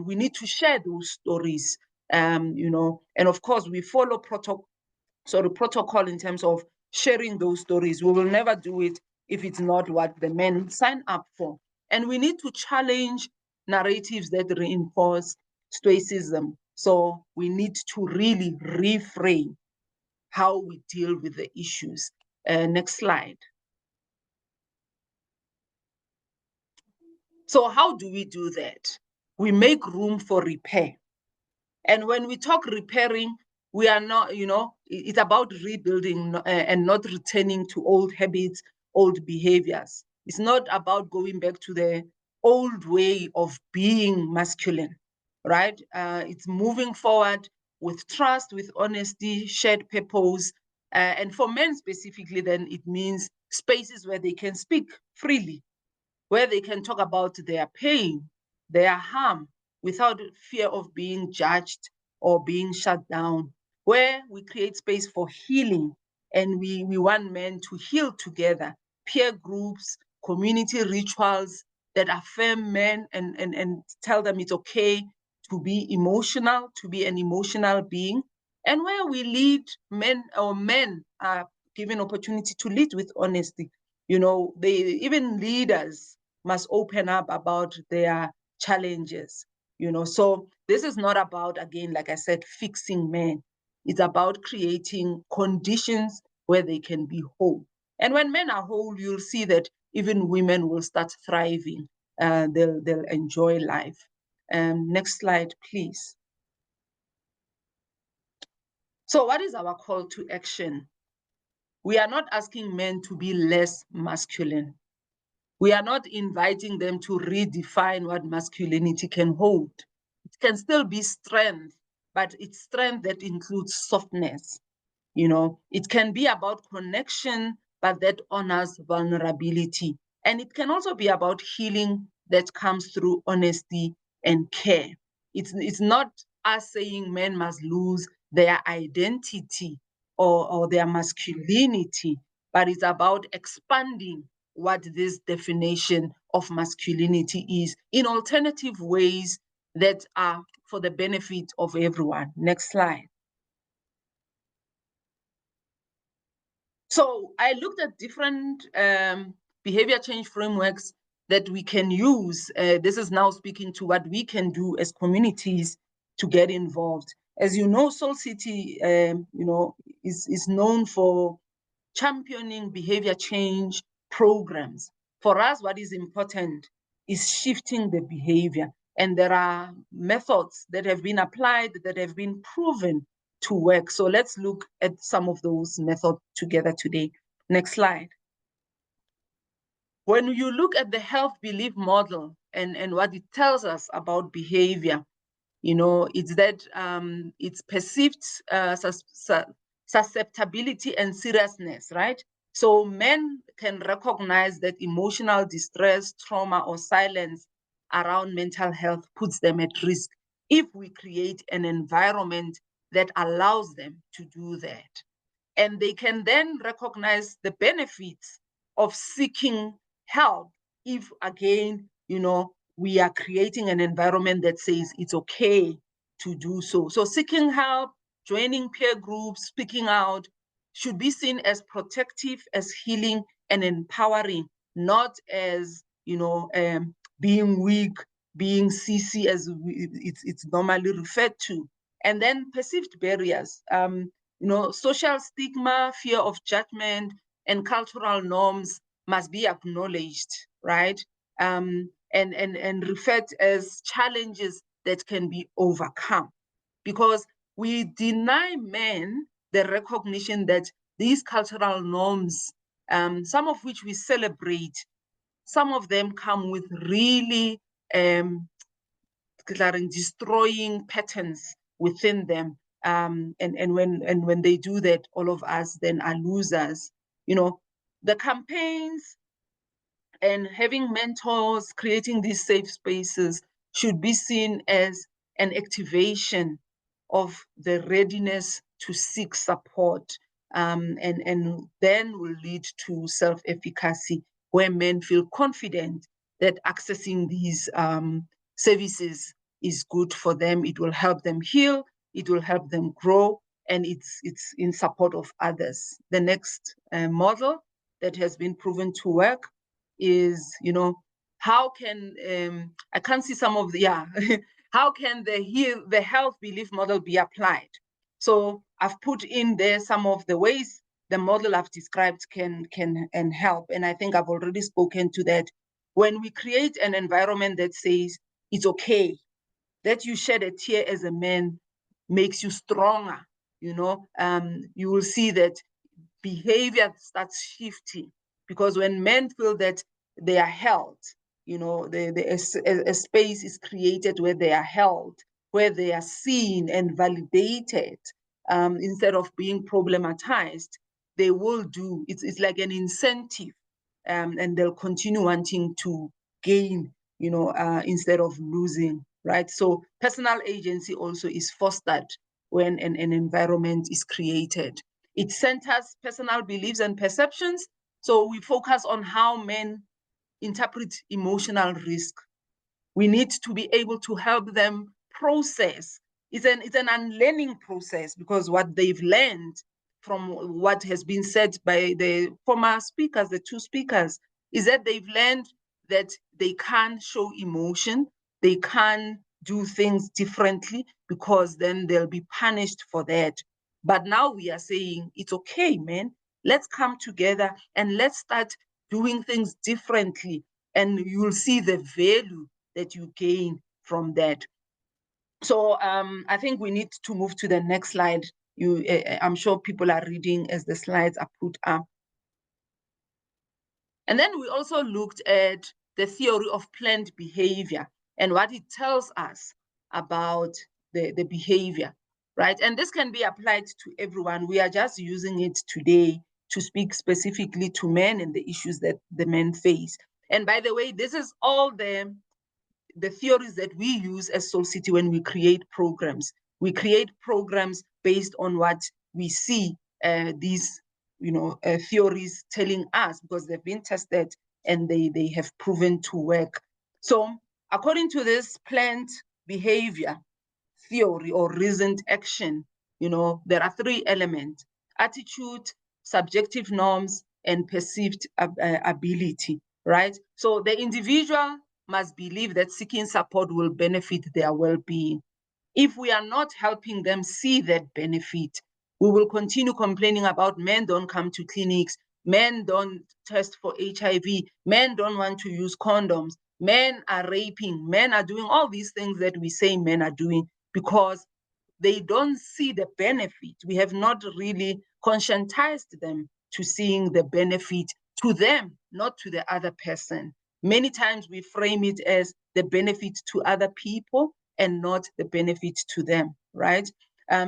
We need to share those stories, and of course we follow protocol in terms of sharing those stories. We will never do it if it's not what the men sign up for. And we need to challenge narratives that reinforce stoicism. So we need to really reframe how we deal with the issues. Next slide. So how do we do that? We make room for repair. And when we talk repairing, we are not, it's about rebuilding and not returning to old habits, old behaviors. It's not about going back to the old way of being masculine, right? It's moving forward with trust, with honesty, shared purpose. And for men specifically, then it means spaces where they can speak freely, where they can talk about their pain, their harm, without fear of being judged or being shut down, where we create space for healing, and we want men to heal together, peer groups, community rituals that affirm men and tell them it's okay to be emotional, to be an emotional being, and where we lead men, or men are given opportunity to lead with honesty. Even leaders must open up about their challenges. So this is not about, again, like I said, fixing men. It's about creating conditions where they can be whole. And when men are whole, you'll see that even women will start thriving. They'll enjoy life. Next slide, please. So what is our call to action? We are not asking men to be less masculine. We are not inviting them to redefine what masculinity can hold. It can still be strength, but it's strength that includes softness. It can be about connection, but that honors vulnerability. And it can also be about healing that comes through honesty and care. It's not us saying men must lose their identity or their masculinity, but it's about expanding what this definition of masculinity is in alternative ways that are for the benefit of everyone. Next slide. So I looked at different behavior change frameworks that we can use. This is now speaking to what we can do as communities to get involved. As you know, Soul City, is known for championing behavior change programs. For us, what is important is shifting the behavior. And there are methods that have been applied that have been proven to work. So let's look at some of those methods together today. Next slide. When you look at the health belief model and what it tells us about behavior, it's that it's perceived susceptibility and seriousness, right? So men can recognize that emotional distress, trauma, or silence around mental health puts them at risk if we create an environment that allows them to do that. And they can then recognize the benefits of seeking help if, again, we are creating an environment that says it's okay to do so. So seeking help, joining peer groups, speaking out should be seen as protective, as healing, and empowering, not as being weak, being CC, as it's normally referred to. And then perceived barriers, social stigma, fear of judgment, and cultural norms must be acknowledged, right? And referred as challenges that can be overcome, because we deny men the recognition that these cultural norms, some of which we celebrate, some of them come with really destroying patterns within them. And when they do that, all of us then are losers. The campaigns and having mentors, creating these safe spaces should be seen as an activation of the readiness to seek support, and then will lead to self-efficacy, where men feel confident that accessing these services is good for them. It will help them heal, it will help them grow, and it's in support of others. The next model that has been proven to work is, how can, I can't see some of the, how can the health belief model be applied? So I've put in there some of the ways the model I've described can and help. And I think I've already spoken to that. When we create an environment that says it's okay, that you shed a tear as a man makes you stronger, you will see that behavior starts shifting, because when men feel that they are held, a space is created where they are held, where they are seen and validated, instead of being problematized, they will do. It's like an incentive, and they'll continue wanting to gain, instead of losing, right? So personal agency also is fostered when an environment is created. It centers personal beliefs and perceptions. So we focus on how men interpret emotional risk. We need to be able to help them process. It's an unlearning process, because what they've learned from what has been said by the former speakers, the two speakers, is that they've learned that they can't show emotion, they can't do things differently, because then they'll be punished for that. But now we are saying, it's okay, man. Let's come together and let's start doing things differently, and you'll see the value that you gain from that. So I think we need to move to the next slide. I'm sure people are reading as the slides are put up. And then we also looked at the theory of planned behavior and what it tells us about the behavior, right? And this can be applied to everyone. We are just using it today to speak specifically to men and the issues that the men face. And by the way, this is all the theories that we use as Soul City when we create programs. We create programs based on what we see these theories telling us, because they've been tested and they have proven to work. So according to this planned behavior theory or reasoned action, there are three elements: attitude, subjective norms, and perceived ability, right? So the individual must believe that seeking support will benefit their well-being. If we are not helping them see that benefit, we will continue complaining about men don't come to clinics, men don't test for HIV, men don't want to use condoms, men are raping, men are doing all these things that we say men are doing, because they don't see the benefit. We have not really conscientized them to seeing the benefit to them, not to the other person. Many times we frame it as the benefit to other people and not the benefit to them, right?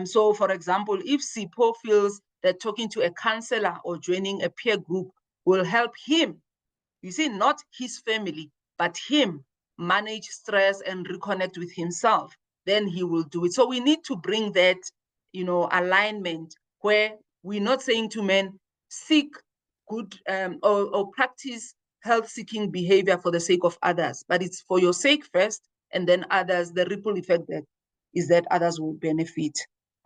So for example, if Sipho feels that talking to a counselor or joining a peer group will help him, you see, not his family, but him manage stress and reconnect with himself, then he will do it. So we need to bring that, alignment, where we're not saying to men, seek good or practice health-seeking behavior for the sake of others, but it's for your sake first, and then others, the ripple effect that is that others will benefit.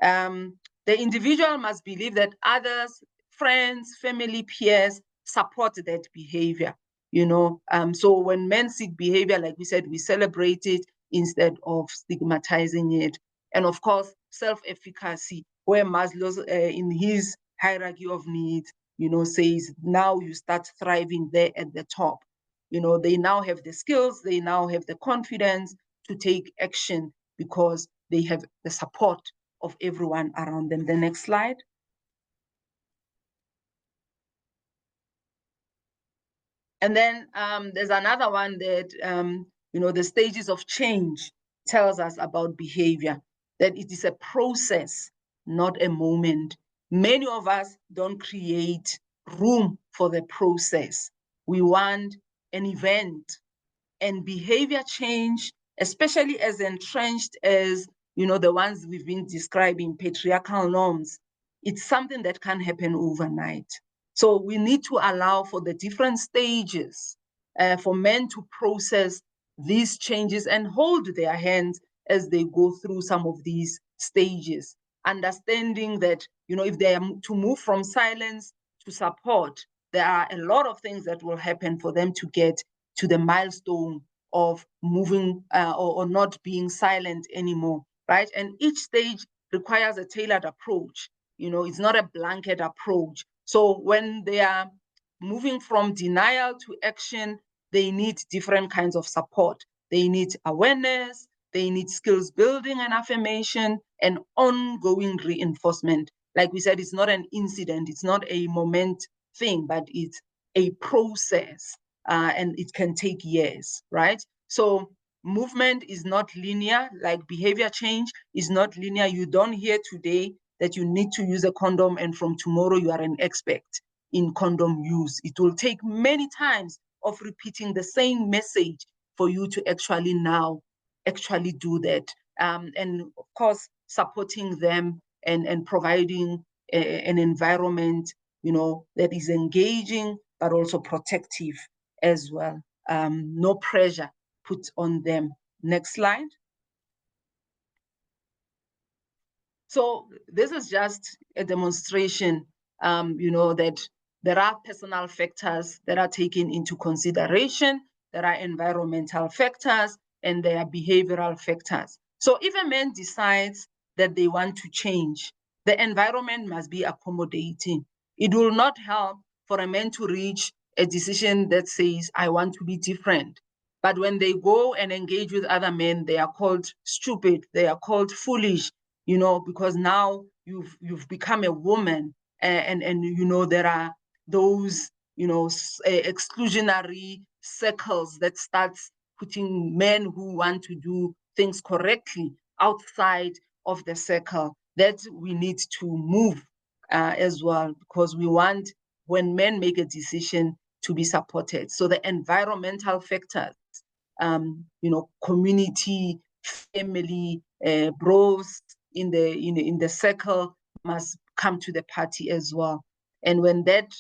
The individual must believe that others, friends, family, peers, support that behavior. So when men seek behavior, like we said, we celebrate it instead of stigmatizing it. And of course, self-efficacy, where Maslow's in his hierarchy of needs, says now you start thriving there at the top. They now have the skills, they now have the confidence to take action because they have the support of everyone around them. The next slide. And then there's another one that, the stages of change tells us about behavior, that it is a process, not a moment. Many of us don't create room for the process. We want an event. And behavior change, especially as entrenched as, the ones we've been describing, patriarchal norms, it's something that can happen overnight. So we need to allow for the different stages for men to process these changes and hold their hands as they go through some of these stages, understanding that, if they are to move from silence to support, there are a lot of things that will happen for them to get to the milestone of moving or not being silent anymore, right? And each stage requires a tailored approach. It's not a blanket approach. So when they are moving from denial to action, they need different kinds of support. They need awareness, they need skills building and affirmation, and ongoing reinforcement. Like we said, it's not an incident, it's not a moment thing, but it's a process, and it can take years, right? So movement is not linear, like behavior change is not linear. You don't hear today that you need to use a condom and from tomorrow you are an expert in condom use. It will take many times of repeating the same message for you to actually now do that. And of course, supporting them and providing an environment, that is engaging, but also protective as well. No pressure put on them. Next slide. So this is just a demonstration, that there are personal factors that are taken into consideration, there are environmental factors, and there are behavioral factors. So if a man decides that they want to change, the environment must be accommodating. It will not help for a man to reach a decision that says, I want to be different. But when they go and engage with other men, they are called stupid, they are called foolish, because now you've become a woman, and there are those exclusionary circles that starts putting men who want to do things correctly outside of the circle that we need to move as well, because we want, when men make a decision, to be supported. So the environmental factors, community, family, bros in the circle must come to the party as well. And when that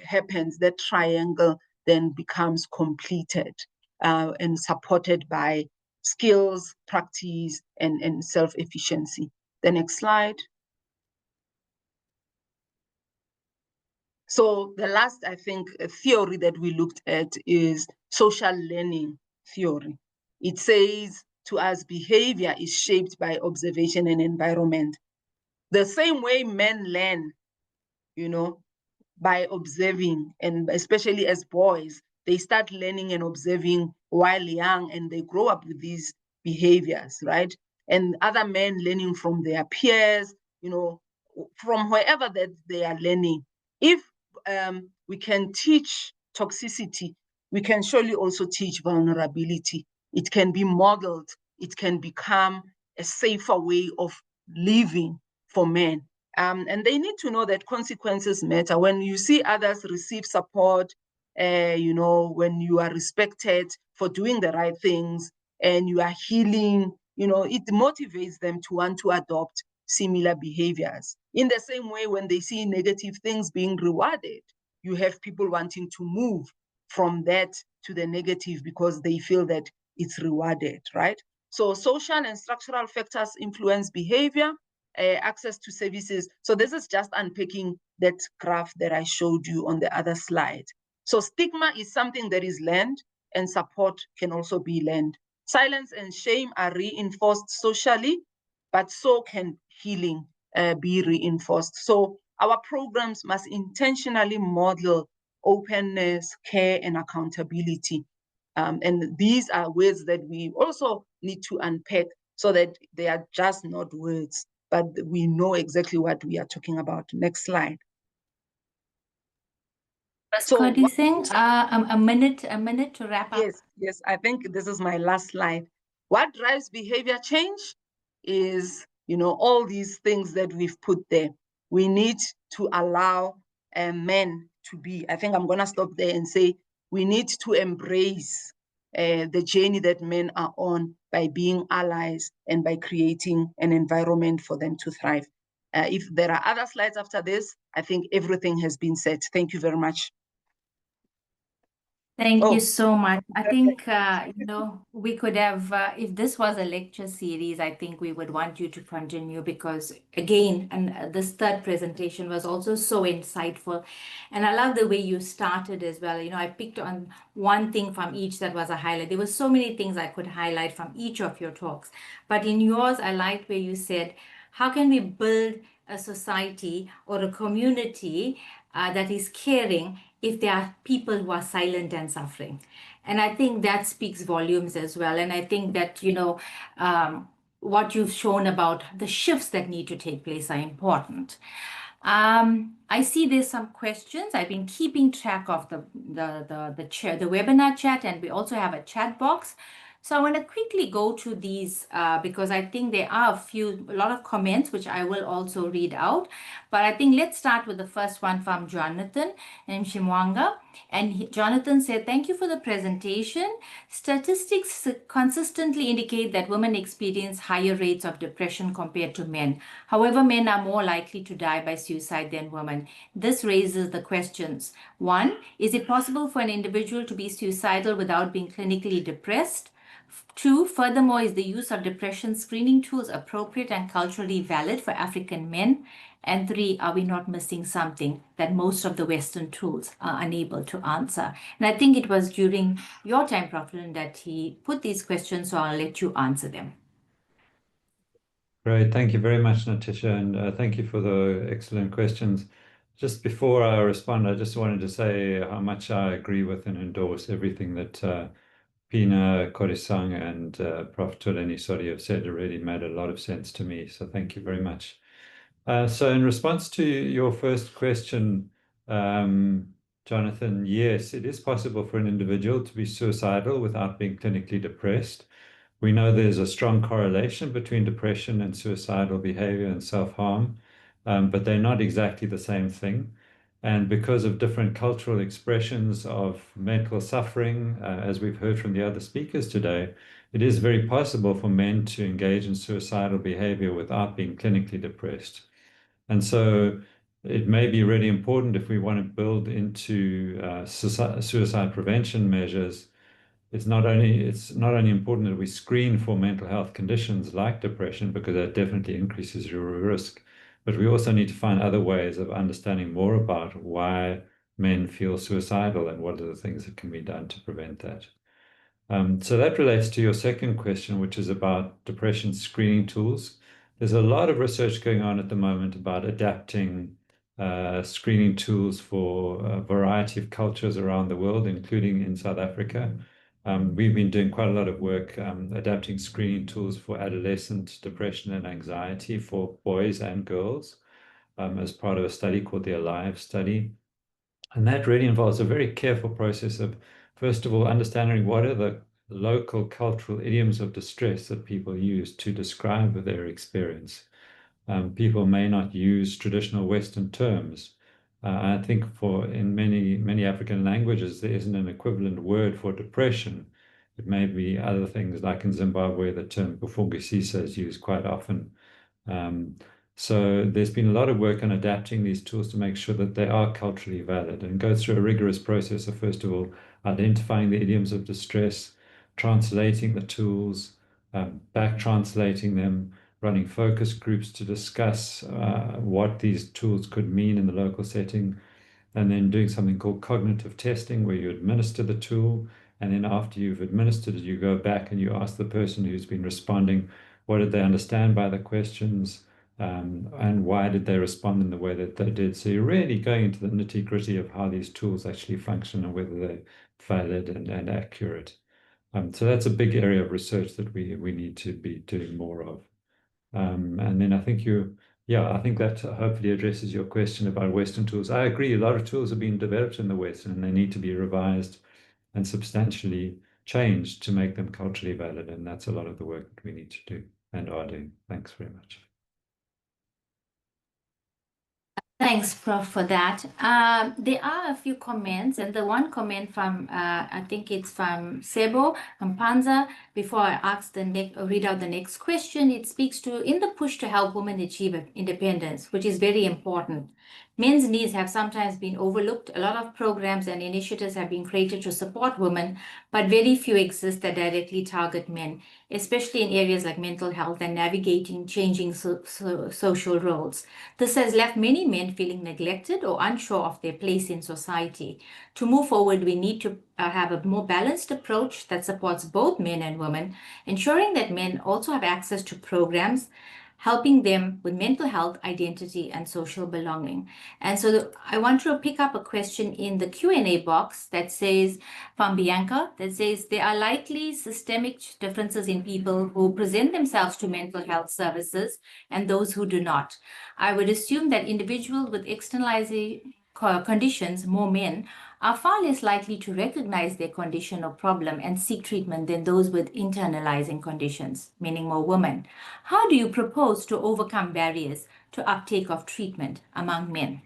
happens, that triangle then becomes completed and supported by skills, practice, and self-efficiency. The next slide. So the last, I think, theory that we looked at is social learning theory. It says to us, behavior is shaped by observation and environment. The same way men learn, by observing, and especially as boys, they start learning and observing while young, and they grow up with these behaviors, right? And other men learning from their peers, from wherever that they are learning. If we can teach toxicity, we can surely also teach vulnerability. It can be modeled, it can become a safer way of living for men. And they need to know that consequences matter. When you see others receive support, when you are respected for doing the right things and you are healing, it motivates them to want to adopt similar behaviors. In the same way, when they see negative things being rewarded, you have people wanting to move from that to the negative because they feel that it's rewarded, right? So social and structural factors influence behavior, access to services. So this is just unpacking that graph that I showed you on the other slide. So stigma is something that is learned, and support can also be learned. Silence and shame are reinforced socially, but so can healing be reinforced. So our programs must intentionally model openness, care, and accountability. And these are words that we also need to unpack so that they are just not words, but we know exactly what we are talking about. Next slide. So, Singh, a minute to wrap up. Yes, I think this is my last slide. What drives behavior change is, all these things that we've put there. We need to allow men to be. I think I'm going to stop there and say we need to embrace the journey that men are on by being allies and by creating an environment for them to thrive. If there are other slides after this, I think everything has been said. Thank you very much. Thank you so much. I think, we could have, if this was a lecture series, I think we would want you to continue because, again, and this third presentation was also so insightful. And I love the way you started as well. I picked on one thing from each that was a highlight. There were so many things I could highlight from each of your talks. But in yours, I liked where you said, how can we build a society or a community that is caring if there are people who are silent and suffering? And I think that speaks volumes as well. And I think that, what you've shown about the shifts that need to take place are important. I see there's some questions. I've been keeping track of the webinar chat, and we also have a chat box. So I want to quickly go to these because I think there are a lot of comments which I will also read out. But I think let's start with the first one from Jonathan and Shimwanga. And Jonathan said, thank you for the presentation. Statistics consistently indicate that women experience higher rates of depression compared to men. However, men are more likely to die by suicide than women. This raises the questions. One, is it possible for an individual to be suicidal without being clinically depressed? Two, furthermore, is the use of depression screening tools appropriate and culturally valid for African men? And three, are we not missing something that most of the Western tools are unable to answer? And I think it was during your time, Prof. Lynn, that he put these questions, so I'll let you answer them. Great. Thank you very much, Natisha, and thank you for the excellent questions. Just before I respond, I just wanted to say how much I agree with and endorse everything that Pina, Korisang, and Prof. Toleni Sodi have said. It really made a lot of sense to me, so thank you very much. So in response to your first question, Jonathan, yes, it is possible for an individual to be suicidal without being clinically depressed. We know there's a strong correlation between depression and suicidal behavior and self-harm, but they're not exactly the same thing. And because of different cultural expressions of mental suffering, as we've heard from the other speakers today, it is very possible for men to engage in suicidal behavior without being clinically depressed. And so it may be really important if we want to build into suicide prevention measures. It's not only important that we screen for mental health conditions like depression, because that definitely increases your risk, but we also need to find other ways of understanding more about why men feel suicidal and what are the things that can be done to prevent that. So that relates to your second question, which is about depression screening tools. There's a lot of research going on at the moment about adapting screening tools for a variety of cultures around the world, including in South Africa. We've been doing quite a lot of work adapting screening tools for adolescent depression and anxiety for boys and girls as part of a study called the ALIVE study. And that really involves a very careful process of, first of all, understanding what are the local cultural idioms of distress that people use to describe their experience. People may not use traditional Western terms. I think in many African languages, there isn't an equivalent word for depression. It may be other things, like in Zimbabwe, the term bufungisisa is used quite often. So there's been a lot of work on adapting these tools to make sure that they are culturally valid, and go through a rigorous process of, first of all, identifying the idioms of distress, translating the tools, back translating them, running focus groups to discuss what these tools could mean in the local setting, and then doing something called cognitive testing, where you administer the tool, and then after you've administered it, you go back and you ask the person who's been responding, what did they understand by the questions, and why did they respond in the way that they did? So you're really going into the nitty-gritty of how these tools actually function and whether they're valid and accurate. So that's a big area of research that we need to be doing more of. And then I think I think that hopefully addresses your question about Western tools. I agree, a lot of tools are being developed in the West, and they need to be revised and substantially changed to make them culturally valid. And that's a lot of the work that we need to do and are doing. Thanks very much. Thanks, Prof, for that. There are a few comments, and the one comment from, I think it's from Sebo Mpanza. Before I read out the next question, it speaks to, in the push to help women achieve independence, which is very important. Men's needs have sometimes been overlooked. A lot of programs and initiatives have been created to support women, but very few exist that directly target men, especially in areas like mental health and navigating changing social roles. This has left many men feeling neglected or unsure of their place in society. To move forward, we need to have a more balanced approach that supports both men and women, ensuring that men also have access to programs helping them with mental health, identity, and social belonging. And so I want to pick up a question in the Q&A box that says, from Bianca, that says, there are likely systemic differences in people who present themselves to mental health services and those who do not. I would assume that individuals with externalizing conditions, more men, are far less likely to recognize their condition or problem and seek treatment than those with internalizing conditions, meaning more women. How do you propose to overcome barriers to uptake of treatment among men?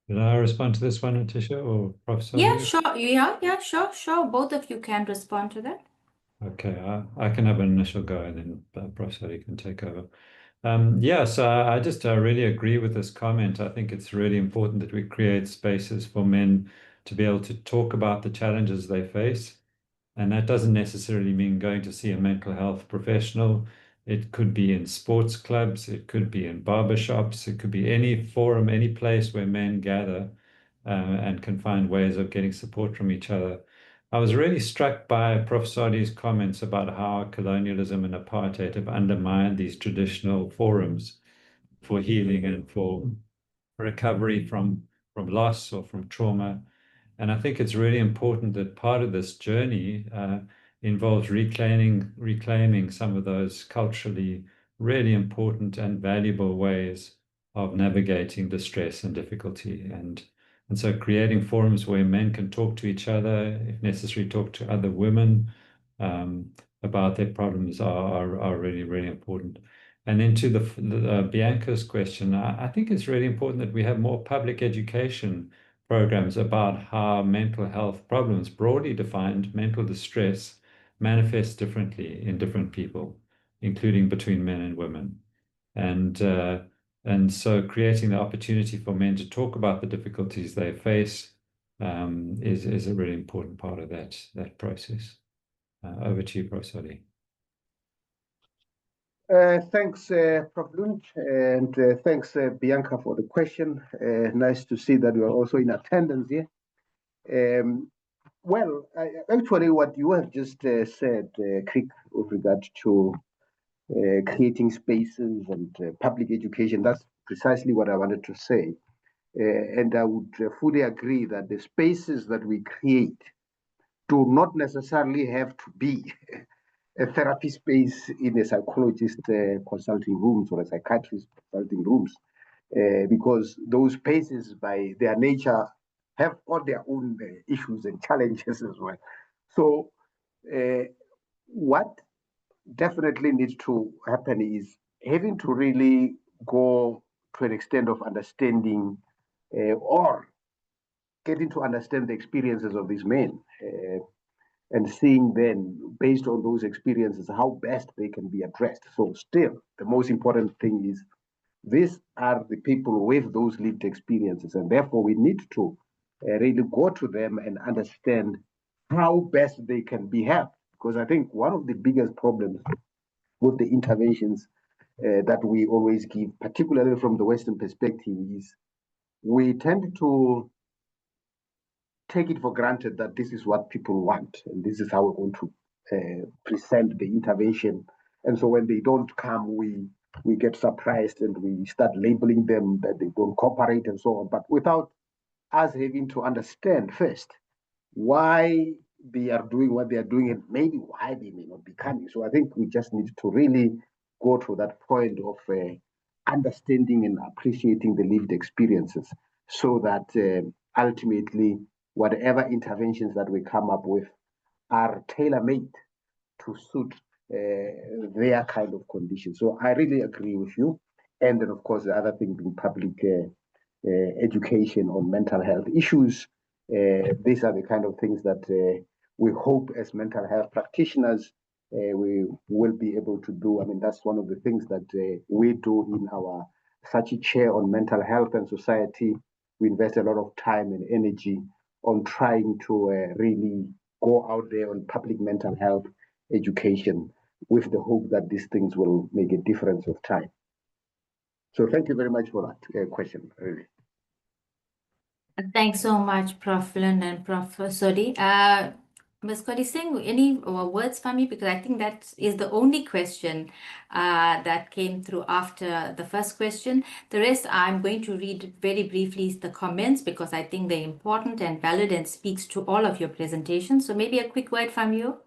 Did I respond to this one, Atisha, or Professor? Yeah, sure. Yeah, sure. Both of you can respond to that. Okay, I can have an initial go and then Professor can take over. Yeah, so I just really agree with this comment. I think it's really important that we create spaces for men to be able to talk about the challenges they face. And that doesn't necessarily mean going to see a mental health professional. It could be in sports clubs, it could be in barbershops, it could be any forum, any place where men gather and can find ways of getting support from each other. I was really struck by Prof. Sadi's comments about how colonialism and apartheid have undermined these traditional forums for healing and for recovery from loss or from trauma. And I think it's really important that part of this journey involves reclaiming some of those culturally really important and valuable ways of navigating distress and difficulty. And so creating forums where men can talk to each other, if necessary, talk to other women about their problems are really, really important. And then to the Bianca's question, I think it's really important that we have more public education programs about how mental health problems, broadly defined mental distress, manifests differently in different people, including between men and women. And so creating the opportunity for men to talk about the difficulties they face is a really important part of that process. Over to you, Professor Ali. Thanks, Prof. Lund, and thanks, Bianca, for the question. Nice to see that you are also in attendance here. Well, actually, what you have just said, Crick, with regard to creating spaces and public education, that's precisely what I wanted to say. And I would fully agree that the spaces that we create do not necessarily have to be a therapy space in a psychologist consulting rooms or a psychiatrist consulting rooms, because those spaces, by their nature, have all their own issues and challenges as well. So, what definitely needs to happen is having to really go to an extent of understanding or getting to understand the experiences of these men. And seeing then, based on those experiences, how best they can be addressed. So, still, the most important thing is these are the people with those lived experiences, and therefore we need to really go to them and understand how best they can be helped. Because I think one of the biggest problems with the interventions that we always give, particularly from the Western perspective, is we tend to take it for granted that this is what people want and this is how we're going to present the intervention. And so when they don't come, we get surprised and we start labeling them that they don't cooperate and so on, but without us having to understand first why they are doing what they are doing and maybe why they may not be coming. So I think we just need to really go to that point of understanding and appreciating the lived experiences so that ultimately whatever interventions that we come up with are tailor-made to suit their kind of conditions. So I really agree with you. And then, of course, the other thing being public education on mental health issues. These are the kind of things that we hope as mental health practitioners we will be able to do. I mean, that's one of the things that we do in our Sachi chair on mental health and society. We invest a lot of time and energy on trying to really go out there on public mental health education with the hope that these things will make a difference with time. So thank you very much for that question, really. Thanks so much, Prof. Lund and Prof. Sodi. Ms. Kodi Singh, any words from you? Because I think that is the only question that came through after the first question. The rest, I'm going to read very briefly the comments because I think they're important and valid and speaks to all of your presentations. So maybe a quick word from you.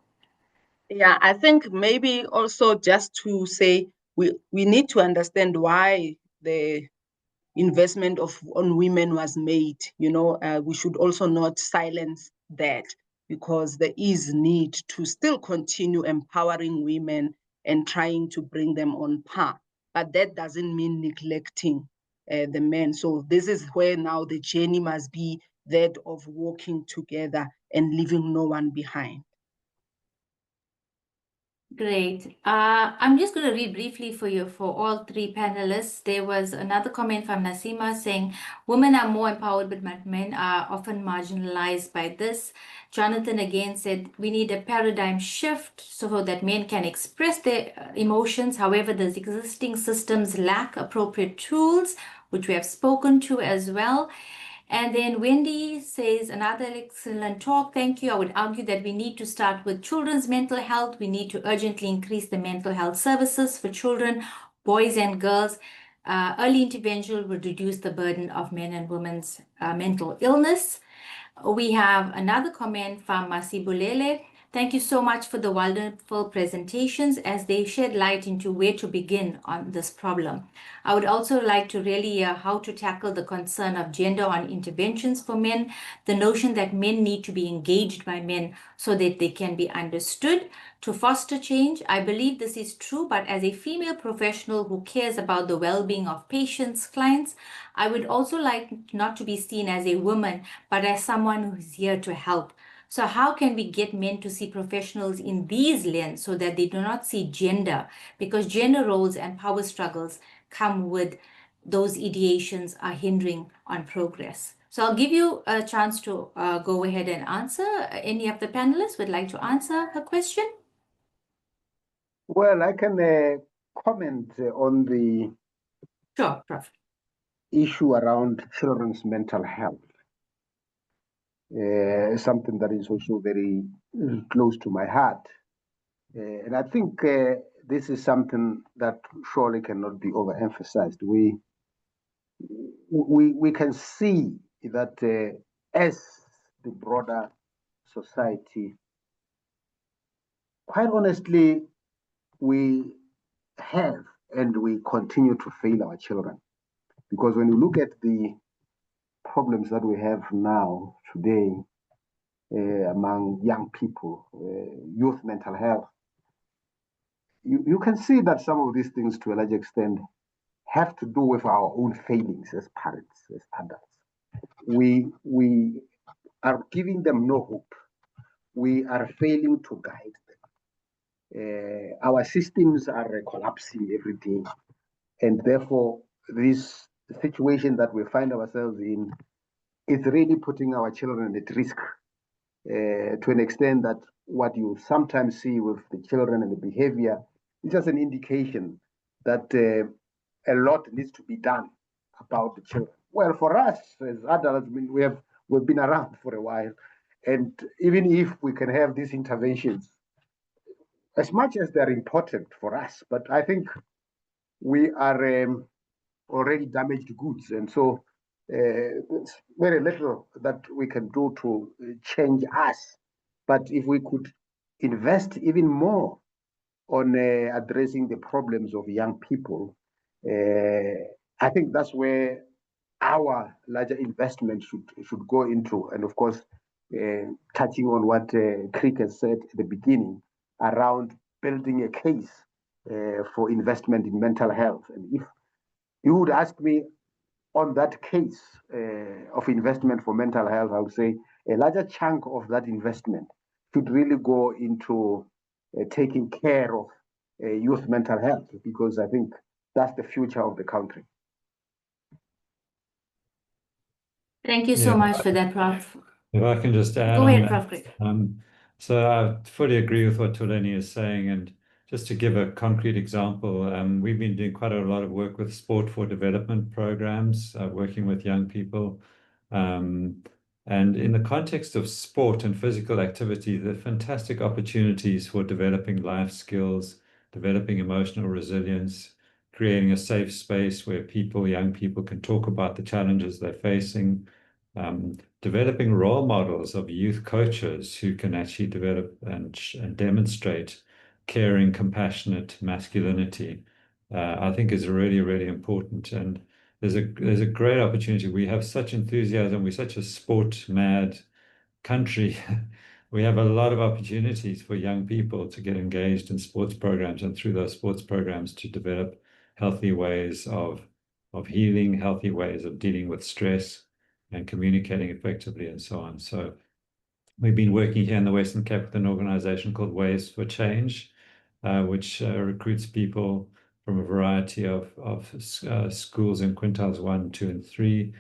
Yeah, I think maybe also just to say we need to understand why the investment on women was made. We should also not silence that, because there is need to still continue empowering women and trying to bring them on par. But that doesn't mean neglecting the men. So this is where now the journey must be that of working together and leaving no one behind. Great. I'm just going to read briefly for you for all three panelists. There was another comment from Nasima saying, women are more empowered, but men are often marginalized by this. Jonathan again said, we need a paradigm shift so that men can express their emotions. However, the existing systems lack appropriate tools, which we have spoken to as well. And then Wendy says, another excellent talk. Thank you. I would argue that we need to start with children's mental health. We need to urgently increase the mental health services for children, boys and girls. Early intervention would reduce the burden of men and women's mental illness. We have another comment from Masibulele. Thank you so much for the wonderful presentations as they shed light into where to begin on this problem. I would also like to really hear how to tackle the concern of gender on interventions for men, the notion that men need to be engaged by men so that they can be understood to foster change. I believe this is true, but as a female professional who cares about the well-being of patients, clients, I would also like not to be seen as a woman, but as someone who is here to help. So how can we get men to see professionals in these lenses so that they do not see gender? Because gender roles and power struggles come with those ideations are hindering on progress. So I'll give you a chance to go ahead and answer. Any of the panelists would like to answer her question? Well, I can comment on the Sure, Prof. issue around children's mental health. Something that is also very close to my heart. And I think this is something that surely cannot be overemphasized. We can see that as the broader society, quite honestly, we have and we continue to fail our children. Because when you look at the problems that we have now, today, among young people, youth mental health, you can see that some of these things, to a large extent, have to do with our own failings as parents, as adults. We are giving them no hope. We are failing to guide them. Our systems are collapsing every day, and therefore, this situation that we find ourselves in is really putting our children at risk to an extent that what you sometimes see with the children and the behavior is just an indication that a lot needs to be done about the children. Well, for us as adults, we've been around for a while, and even if we can have these interventions, as much as they're important for us, but I think we are already damaged goods, and so it's very little that we can do to change us. But if we could invest even more on addressing the problems of young people, I think that's where our larger investment should go into. And of course, touching on what Crick has said at the beginning around building a case for investment in mental health. And if you would ask me on that case of investment for mental health, I would say a larger chunk of that investment should really go into taking care of youth mental health, because I think that's the future of the country. Thank you so much for that, Prof. If I can just add Go on ahead, that. Prof. Crick. So I fully agree with what Tolani is saying. And just to give a concrete example, we've been doing quite a lot of work with sport for development programs, working with young people. And in the context of sport and physical activity, there are fantastic opportunities for developing life skills, developing emotional resilience, creating a safe space where young people can talk about the challenges they're facing, developing role models of youth coaches who can actually develop and demonstrate caring, compassionate masculinity, I think is really, really important. And there's a great opportunity. We have such enthusiasm. We're such a sport mad country. We have a lot of opportunities for young people to get engaged in sports programs, and through those sports programs to develop healthy ways of healing, healthy ways of dealing with stress and communicating effectively and so on. So we've been working here in the Western Cape with an organization called Ways for Change, which recruits people from a variety of schools in quintiles 1, 2, and 3.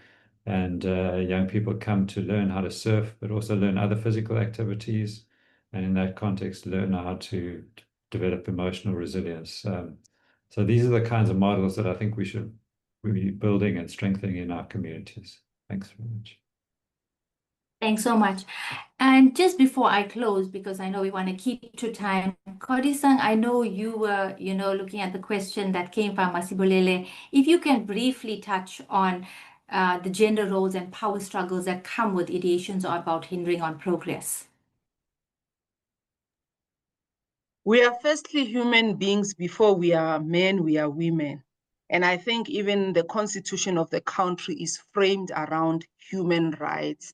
And young people come to learn how to surf, but also learn other physical activities. And in that context, learn how to develop emotional resilience. So these are the kinds of models that I think we should be building and strengthening in our communities. Thanks very much. Thanks so much. And just before I close, because I know we want to keep to time, Kodisang, I know you were, looking at the question that came from Masibulele. If you can briefly touch on the gender roles and power struggles that come with ideations about hindering on progress. We are firstly human beings before we are men, we are women. And I think even the constitution of the country is framed around human rights,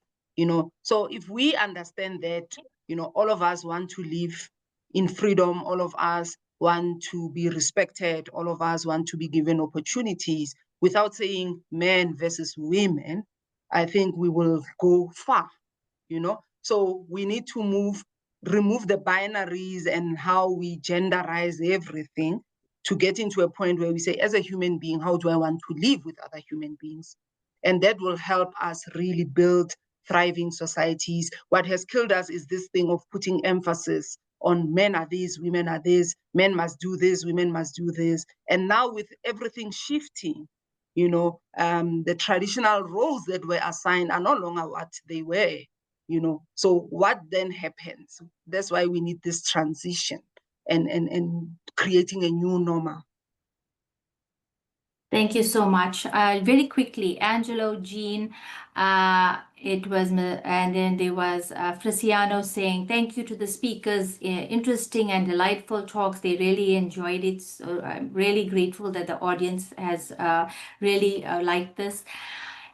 So if we understand that, all of us want to live in freedom, all of us want to be respected, all of us want to be given opportunities without saying men versus women, I think we will go far, So we need to remove the binaries and how we genderize everything to get into a point where we say, as a human being, how do I want to live with other human beings? And that will help us really build thriving societies. What has killed us is this thing of putting emphasis on men are this, women are this, men must do this, women must do this. And now with everything shifting, the traditional roles that were assigned are no longer what they were. So what then happens? That's why we need this transition and creating a new normal. Thank you so much. Very quickly, Angelo, Jean, and then there was Frisiano saying, thank you to the speakers, interesting and delightful talks. They really enjoyed it. So I'm really grateful that the audience has really liked this.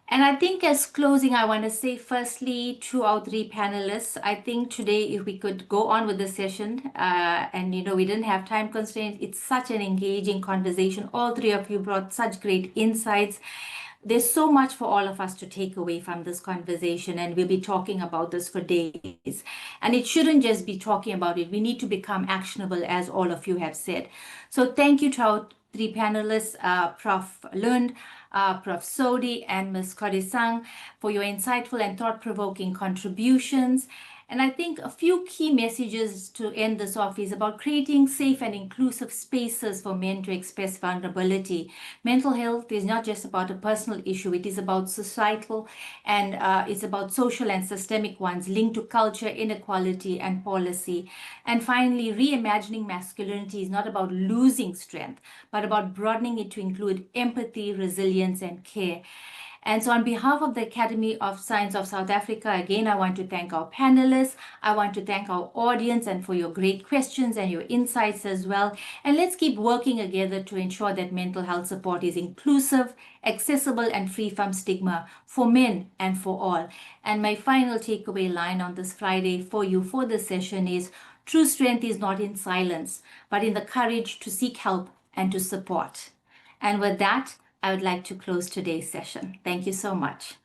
And I think as closing, I want to say firstly to our three panelists, I think today if we could go on with the session and we didn't have time constraints, it's such an engaging conversation. All three of you brought such great insights. There's so much for all of us to take away from this conversation, and we'll be talking about this for days. And it shouldn't just be talking about it. We need to become actionable, as all of you have said. So thank you to our three panelists, Prof. Lund, Prof. Sodi, and Ms. Kodisang, for your insightful and thought-provoking contributions. And I think a few key messages to end this off is about creating safe and inclusive spaces for men to express vulnerability. Mental health is not just about a personal issue, it is about societal and it's about social and systemic ones linked to culture, inequality, and policy. And finally, reimagining masculinity is not about losing strength, but about broadening it to include empathy, resilience, and care. And so on behalf of the Academy of Science of South Africa, again, I want to thank our panelists. I want to thank our audience and for your great questions and your insights as well. And let's keep working together to ensure that mental health support is inclusive, accessible, and free from stigma for men and for all. And my final takeaway line on this Friday for you for this session is, true strength is not in silence, but in the courage to seek help and to support. And with that, I would like to close today's session. Thank you so much.